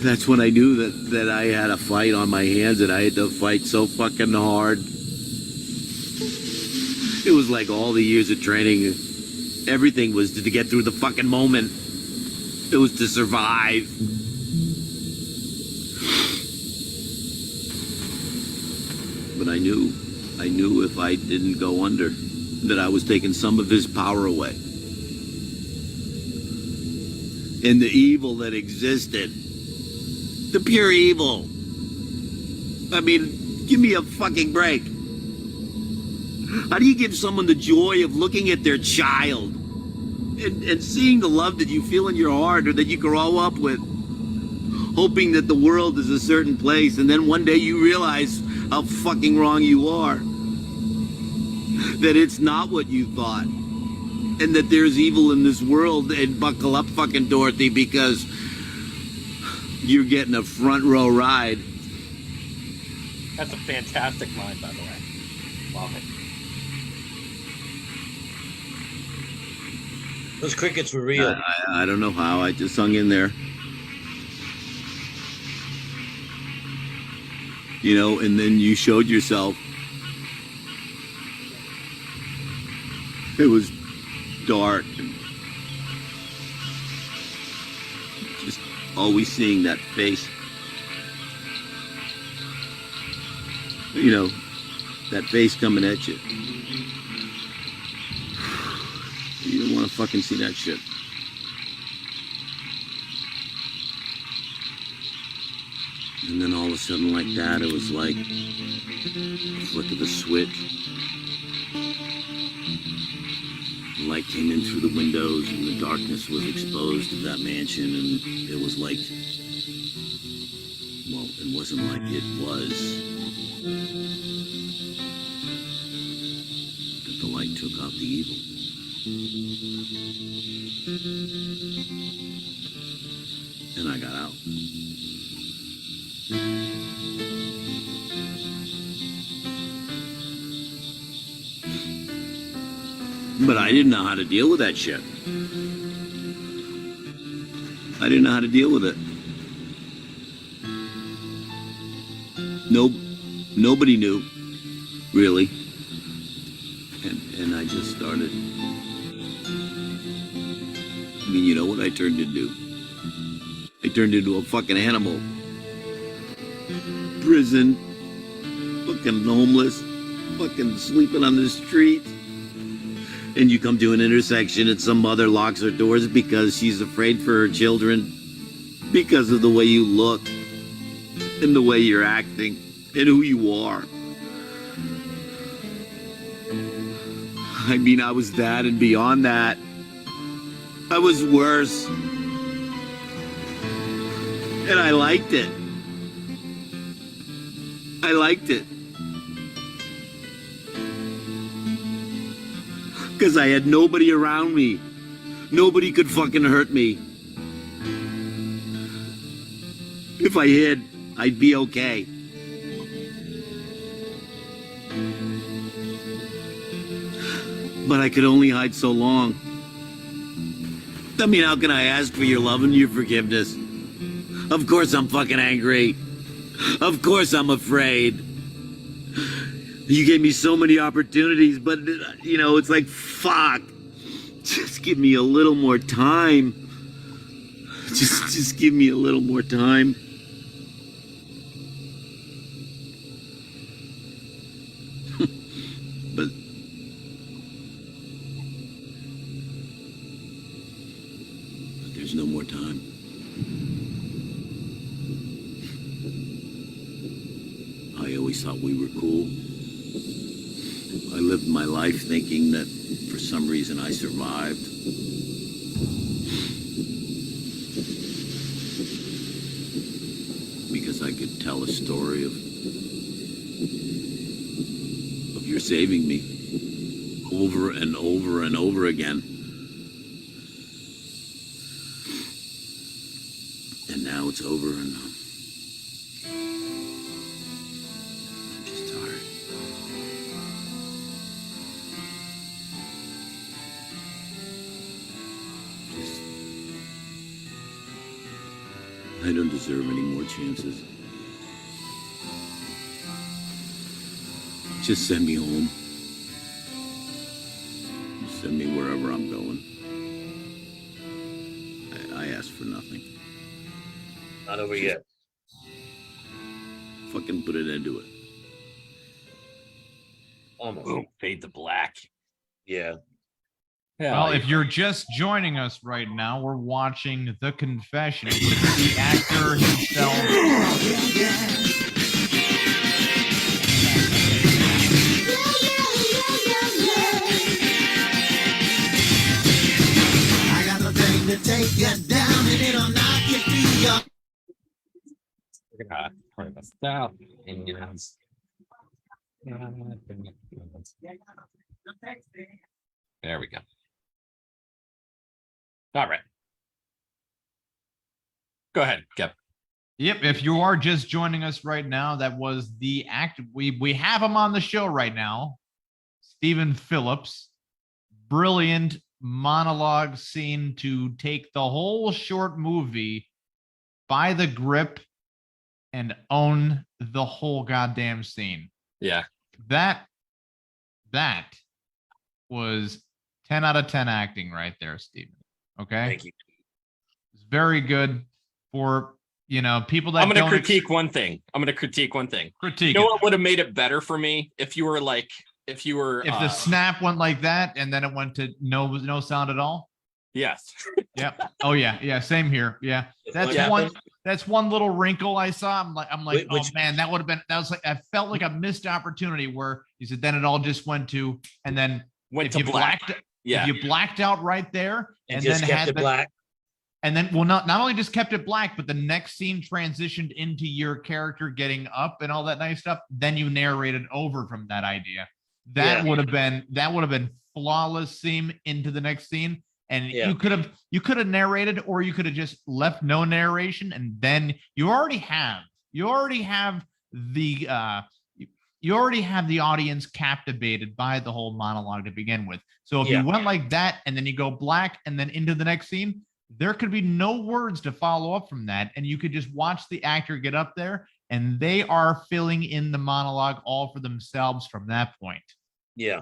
That's when I knew that I had a fight on my hands, and I had to fight so fucking hard. It was like all the years of training. Everything was to get through the fucking moment. It was to survive. But I knew if I didn't go under, that I was taking some of his power away. And the evil that existed. The pure evil. I mean, give me a fucking break. How do you give someone the joy of looking at their child and seeing the love that you feel in your heart or that you grow up with, hoping that the world is a certain place, and then one day you realize how fucking wrong you are, that it's not what you thought, and that there's evil in this world, and buckle up, fucking Dorothy, because you're getting a front row ride. That's a fantastic line, by the way. Love it. Those crickets were real. I don't know how. I just hung in there. You know, and then you showed yourself. It was dark. And just always seeing that face. You know, that face coming at you. You don't want to fucking see that shit. And then all of a sudden like that, it was like the flick of a switch. The light came in through the windows and the darkness was exposed of that mansion, and it was like, well, it wasn't like it was. That the light took out the evil. And I got out. But I didn't know how to deal with that shit. I didn't know how to deal with it. Nobody knew, really. And I just started. I mean, you know what I turned into? I turned into a fucking animal. Prison. Fucking homeless. Fucking sleeping on the street. and you come to an intersection and some mother locks her doors because she's afraid for her children because of the way you look and the way you're acting and who you are. I mean, I was that and beyond that. I was worse. And I liked it. I liked it. Because I had nobody around me. Nobody could fucking hurt me. If I hid, I'd be okay. But I could only hide so long. I mean, how can I ask for your love and your forgiveness? Of course I'm fucking angry. Of course I'm afraid. You gave me so many opportunities, but, you know, it's like, fuck. Just give me a little more time. Just give me a little more time. But there's no more time. I always thought we were cool. I lived my life thinking that for some reason I survived. Because I could tell a story of your saving me over and over and over again. And now it's over and I'm just tired. I don't deserve any more chances. Just send me home. Send me wherever I'm going. I asked for nothing. Not over yet. Fucking put an end to it. Almost. Boom, fade to black. Yeah. Well, if you're just joining us right now, we're watching The Confession with the actor himself. I got the thing to take you down and it'll knock your feet up. We're gonna turn this down. There we go. All right. Go ahead, Kev. Yep, if you are just joining us right now, that was the act. We have him on the show right now. Stephen Phillips. Brilliant monologue scene to take the whole short movie by the grip and own the whole goddamn scene. Yeah. That was 10 out of 10 acting right there, Stephen. Okay. Thank you. It's very good for, you know, people that I'm going to don't critique one thing. Critique You know what would have made it better for me if you were like, if the snap went like that and then it went to no sound at all. Yes. Yep. Oh yeah. Same here. Yeah. That's Yeah. one little wrinkle I saw. I'm like, Which- oh man, that would have been, that was like, I felt like a missed opportunity where he said, then it all just went to, and then Went if to you black. blacked, Yeah. if you blacked out right there And and just then kept had it the, black. and then, well, not only just kept it black, but the next scene transitioned into your character getting up and all that nice stuff. Then you narrated over from that idea. That Yeah. would have been flawless scene into the next scene. And Yeah. you could have narrated, or you could have just left no narration. And then you already have the audience captivated by the whole monologue to begin with. So if Yeah. you went like that and then you go black and then into the next scene, there could be no words to follow up from that. And you could just watch the actor get up there and they are filling in the monologue all for themselves from that point. Yeah.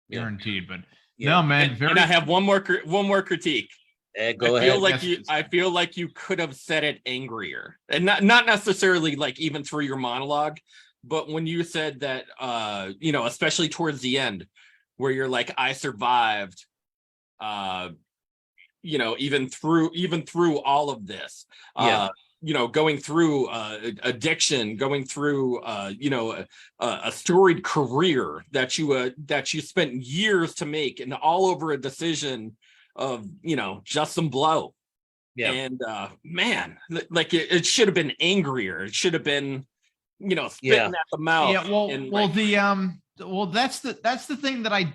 Yeah. Guaranteed. But Yeah. no, man, And I have one more critique. Go I ahead. feel like Yes, you. please. I feel like you could have said it angrier, and not necessarily like even through your monologue, but when you said that, especially towards the end, where you're like, I survived, you know, even through all of this, you know, going through addiction, going through you know, a storied career that you spent years to make, and all over a decision of, you know, just some blow. Yeah. And man, like it should have been angrier. It should have been, you know, spitting Yeah. at the mouth. Yeah, well, and well, like, that's the thing that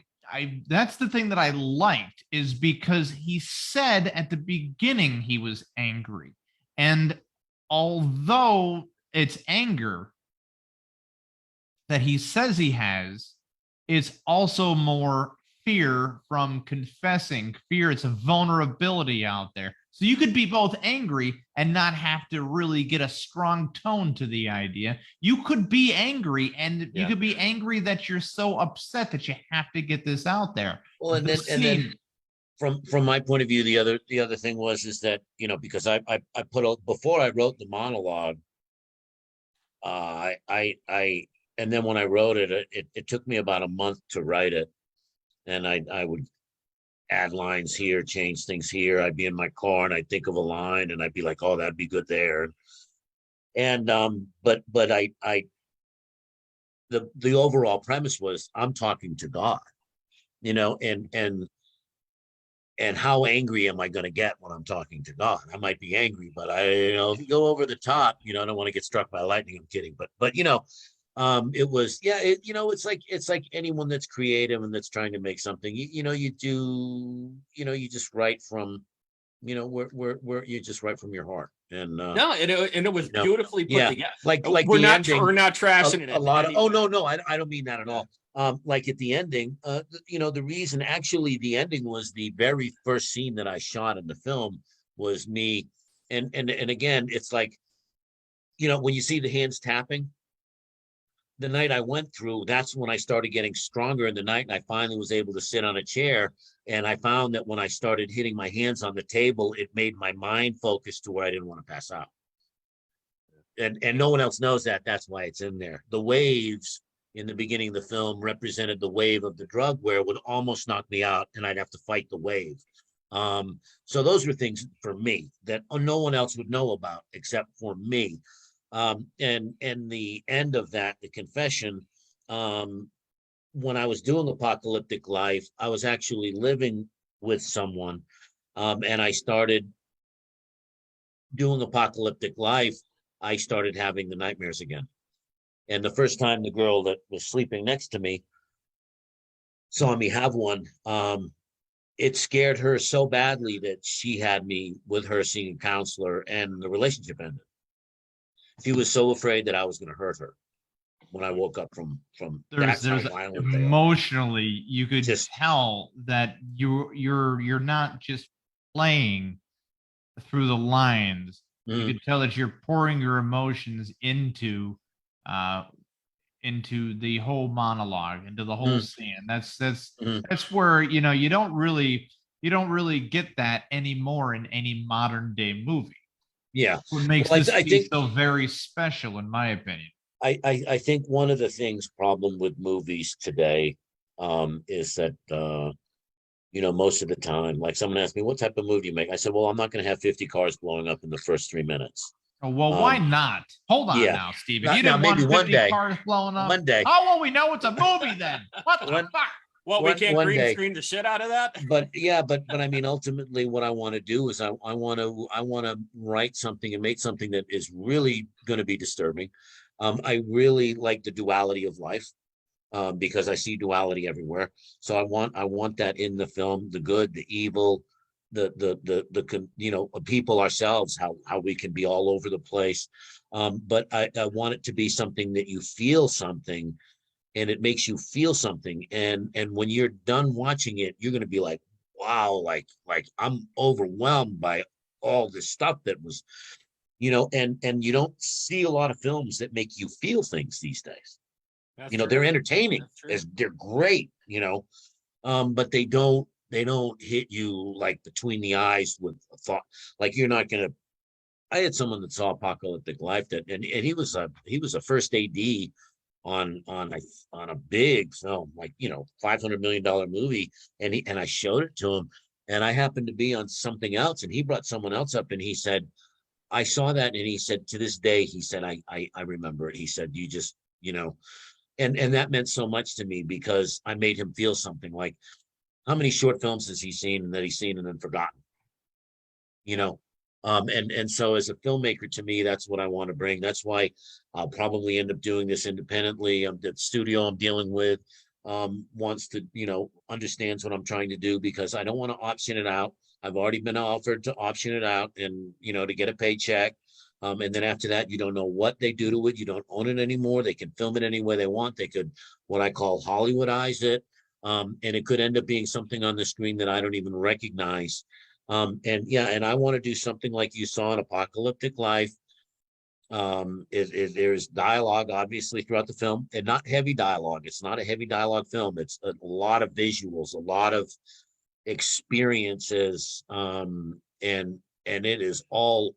that's the thing that I liked, is because he said at the beginning he was angry, and although it's anger that he says he has, it's also more fear from confessing. Fear, it's a vulnerability out there. So you could be both angry and not have to really get a strong tone to the idea. You could be angry, and you could be angry that you're so upset that you have to get this out there. Well, and then from my point of view, the other thing is that, you know, because I put before I wrote the monologue, and then when I wrote it, it took me about a month to write it, and I would add lines here, change things here. I'd be in my car and I'd think of a line and I'd be like, oh, that'd be good there. And but the overall premise was, I'm talking to God, you know, and how angry am I going to get when I'm talking to God? I might be angry, but if you go over the top, you know, I don't want to get struck by lightning. I'm kidding, but you know, it was, you know, it's like anyone that's creative and that's trying to make something, you know, you just write from, you know, where you just write from your heart. And no, and it was you know, beautifully put together. Like we're the not ending, we're not trashing it. a lot of, oh no, I don't mean that at all. Like at the ending, you know, the reason, actually the ending was the very first scene that I shot in the film was me. And again, it's like, you know, when you see the hands tapping, the night I went through, that's when I started getting stronger in the night. And I finally was able to sit on a chair. And I found that when I started hitting my hands on the table, it made my mind focus to where I didn't want to pass out. And no one else knows that. That's why it's in there. The waves in the beginning of the film represented the wave of the drug, where it would almost knock me out and I'd have to fight the wave. So those were things for me that no one else would know about except for me. And the end of that, the confession, when I was doing Apocalyptic Life, I was actually living with someone, and I started doing Apocalyptic Life. I started having the nightmares again. And the first time the girl that was sleeping next to me saw me have one, it scared her so badly that she had me with her seeing a counselor, and the relationship ended. She was so afraid that I was going to hurt her when I woke up from there's emotionally, you could just tell that you're not just playing through the lines. You could tell that you're pouring your emotions into the whole monologue, into the whole scene. That's where, you know, you don't really get that anymore in any modern day movie. Yeah, What makes this piece so very special, in my opinion. I think one of the things problem with movies today is that you know, most of the time, like someone asked me, what type of movie you make? I said, well, I'm not going to have 50 cars blowing up in the first 3 minutes. Oh, well, why not? Hold on now, Steven. You didn't want 50 cars blowing up. One day. How will we know it's a movie then? What the fuck? Well, we can't green screen the shit out of that. But yeah, but I mean, ultimately, what I want to do is I want to write something and make something that is really going to be disturbing. I really like the duality of life, because I see duality everywhere. So I want that in the film: the good, the evil, the you know, people ourselves, how we can be all over the place. But I want it to be something that you feel something, and it makes you feel something. And when you're done watching it, you're going to be like, wow, like I'm overwhelmed by all this stuff that was, you know, and you don't see a lot of films that make you feel things these days. That's you know, true. they're entertaining, they're great, you know, but they don't hit you like between the eyes with a thought. Like, you're not going to, I had someone that saw Apocalyptic Life and he was a first AD on a big film, like, $500 million movie. And I showed it to him, and I happened to be on something else, and he brought someone else up, and he said, I saw that. And he said, to this day, he said, I remember it. He said, you just, and that meant so much to me, because I made him feel something. Like, how many short films has he seen and that he's seen and then forgotten? And so as a filmmaker, to me, that's what I want to bring. That's why I'll probably end up doing this independently. The studio I'm dealing with wants to, understands what I'm trying to do, because I don't want to option it out. I've already been offered to option it out and, to get a paycheck. And then after that, you don't know what they do to it. You don't own it anymore. They can film it any way they want. They could, what I call, Hollywoodize it. And it could end up being something on the screen that I don't even recognize. And I want to do something like you saw in Apocalyptic Life. There's dialogue, obviously, throughout the film, and not heavy dialogue. It's not a heavy dialogue film. It's a lot of visuals, a lot of experiences. And it is all,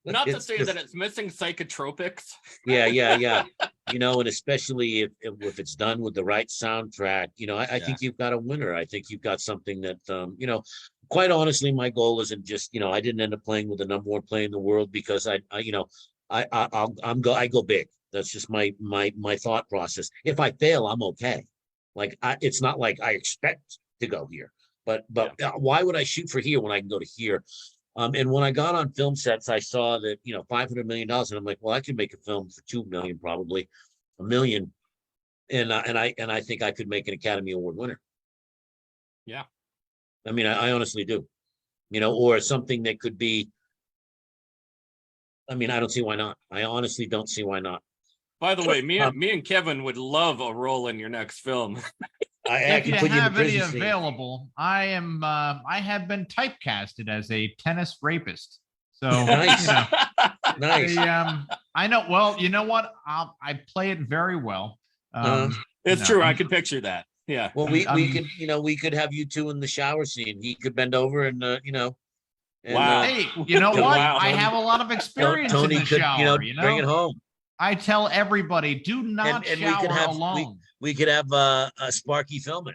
Not to say that it's missing psychotropics. Yeah. And especially if it's done with the right soundtrack, I think you've got a winner. I think you've got something that, quite honestly, my goal isn't just, I didn't end up playing with the number one play in the world because I go big. That's just my thought process. If I fail, I'm okay. Like, it's not like I expect to go here, but why would I shoot for here when I can go to here? And when I got on film sets, I saw that, $500 million, and I'm like, well, I could make a film for 2 million, probably $1 million. And I think I could make an Academy Award winner. Yeah. I honestly do, or something that could be, I don't see why not. I honestly don't see why not. By the way, me and Kevin would love a role in your next film. If you have any available, I have been typecasted as a tennis rapist. So nice. Nice. I know. Well, you know what? I play it very well. It's true. I can picture that. Yeah. Well, we could have you two in the shower scene. He could bend over and wow. Hey, you know what? Wow. I have a lot of experience Tony in the could, shower. bring it home. I tell everybody, do not And shower we could have alone. we could have Sparky film it.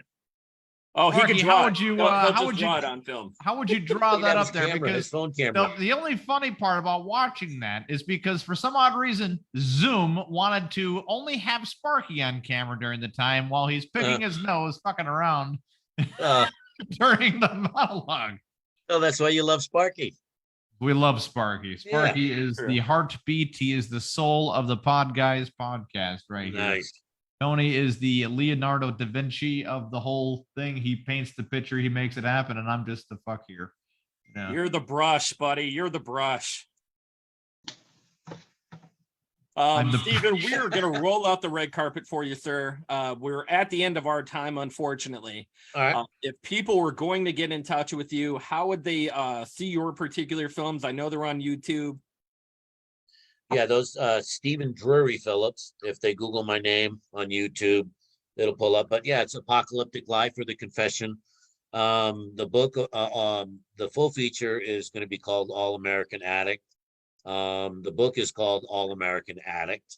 Oh, he Sparky, could draw. how would you? How would you draw it on film? How would you draw He'd that have up there? his Because phone camera. the only funny part about watching that is because for some odd reason, Zoom wanted to only have Sparky on camera during the time while he's picking his nose, fucking around during the monologue. Oh, that's why you love Sparky. We love Sparky. Sparky is the heartbeat. He is the soul of the Podguyz podcast right here. Nice. Tony is the Leonardo da Vinci of the whole thing. He paints the picture, he makes it happen, and I'm just the fuck here. You're the brush, buddy. You're the brush. Stephen, we are going to roll out the red carpet for you, sir. We're at the end of our time, unfortunately. All right. If people were going to get in touch with you, how would they see your particular films? I know they're on YouTube. Yeah, those Stephen Drury Phillips. If they Google my name on YouTube, it'll pull up. But yeah, it's Apocalyptic Life or The Confession. The book, the full feature is going to be called All American Addict. The book is called All American Addict,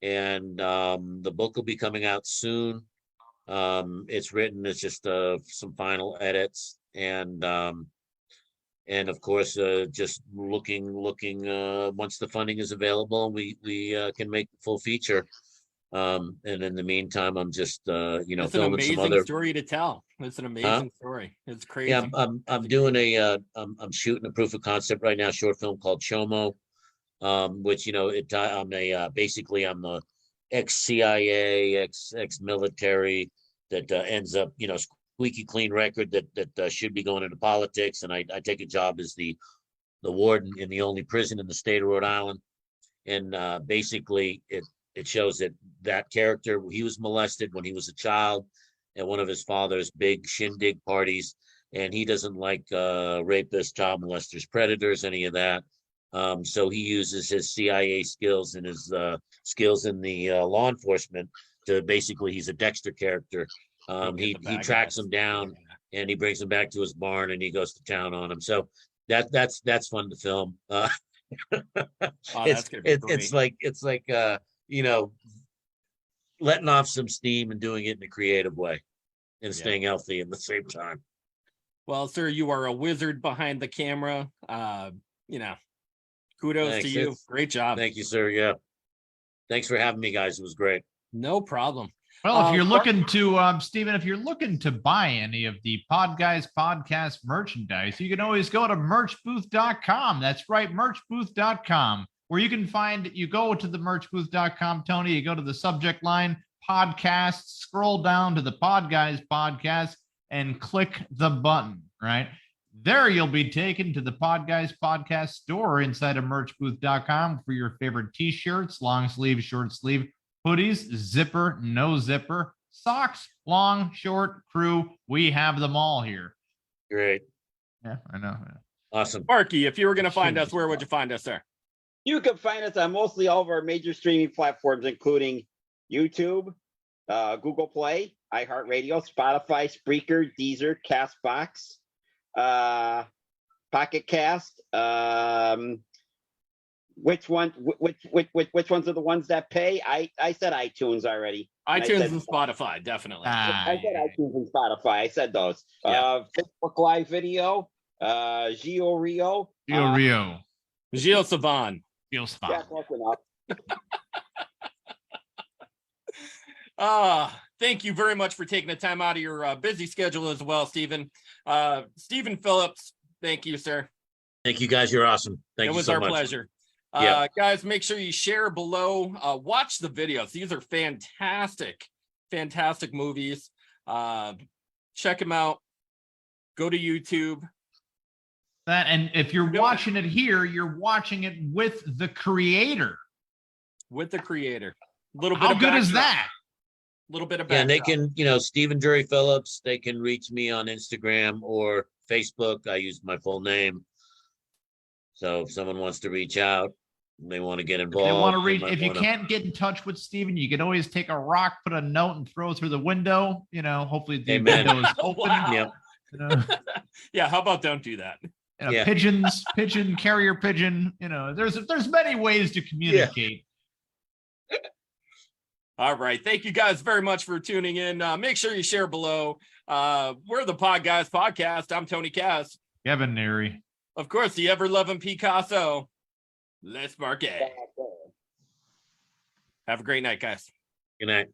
and the book will be coming out soon. It's written, it's just some final edits, and of course, just looking. Once the funding is available, we can make the full feature. And in the meantime, I'm just it's filming an amazing some other story to tell. It's an amazing story. It's crazy. Yeah, I'm doing I'm shooting a proof of concept right now, short film called Chomo, which basically I'm the ex-CIA, ex-military that ends up squeaky clean record that should be going into politics, and I take a job as the warden in the only prison in the state of Rhode Island, and basically it shows that character, he was molested when he was a child at one of his father's big shindig parties, and he doesn't like rapists, child molesters, predators, any of that. So he uses his CIA skills and his skills in the law enforcement to basically, he's a Dexter character. He tracks him down and he brings him back to his barn and he goes to town on him. So that's fun to film. That's gonna be great. It's like letting off some steam and doing it in a creative way and Yeah. staying healthy at the same time. Well, sir, you are a wizard behind the camera. Kudos Thanks. to you. It's- Great job. Thank you, sir. Yeah. Thanks for having me, guys. It was great. No problem. Well, if you're Mark- looking to, Stephen, if you're looking to buy any of the Podguyz podcast merchandise, you can always go to merchbooth.com. That's right, merchbooth.com, where you go to the merchbooth.com, Tony, you go to the subject line, podcasts, scroll down to the Podguyz podcast and click the button, right? There you'll be taken to the Podguyz podcast store inside of merchbooth.com for your favorite t-shirts, long sleeve, short sleeve, hoodies, zipper, no zipper, socks, long, short, crew. We have them all here. Great. Yeah, I know. Awesome. Marky, if you were going to find us, where would you find us, sir? You can find us on mostly all of our major streaming platforms, including YouTube, Google Play, iHeartRadio, Spotify, Spreaker, Deezer, Castbox, Pocket Cast. Which ones are the ones that pay? I said iTunes already. iTunes and Spotify, definitely. I said iTunes and Spotify. I said those. Yeah. Facebook Live Video, Gio Rio. Rio. Gilles Savan. Gilles Savan. Yeah, close enough. Thank you very much for taking the time out of your busy schedule as well, Stephen. Stephen Phillips, thank you, sir. Thank you, guys. You're awesome. Thank It you was so our much. pleasure. Yeah. Guys, make sure you share below. Watch the videos. These are fantastic movies. Check them out. Go to YouTube. That, and if you're watching it here, you're watching it with the creator. With the creator. A little bit How of good is backdrop. that? Little bit of Yeah, and they backdrop. can, Stephen Drury Phillips, they can reach me on Instagram or Facebook. I use my full name. So if someone wants to reach out, they want to get If involved. they want to they reach, might if you wanna- can't get in touch with Stephen, you can always take a rock, put a note, and throw it through the window. Hopefully the Amen. window is open. Wow. Yep. Yeah, how about don't do that? Yeah. Pigeon, carrier pigeon. There's many ways to communicate. All right. Thank you guys very much for tuning in. Make sure you share below. We're the Podguyz Podcast. I'm Tony Cass. Kevin Neary. Of course, the ever-loving Picasso. Les Marquez. Have a great night, guys. Good night.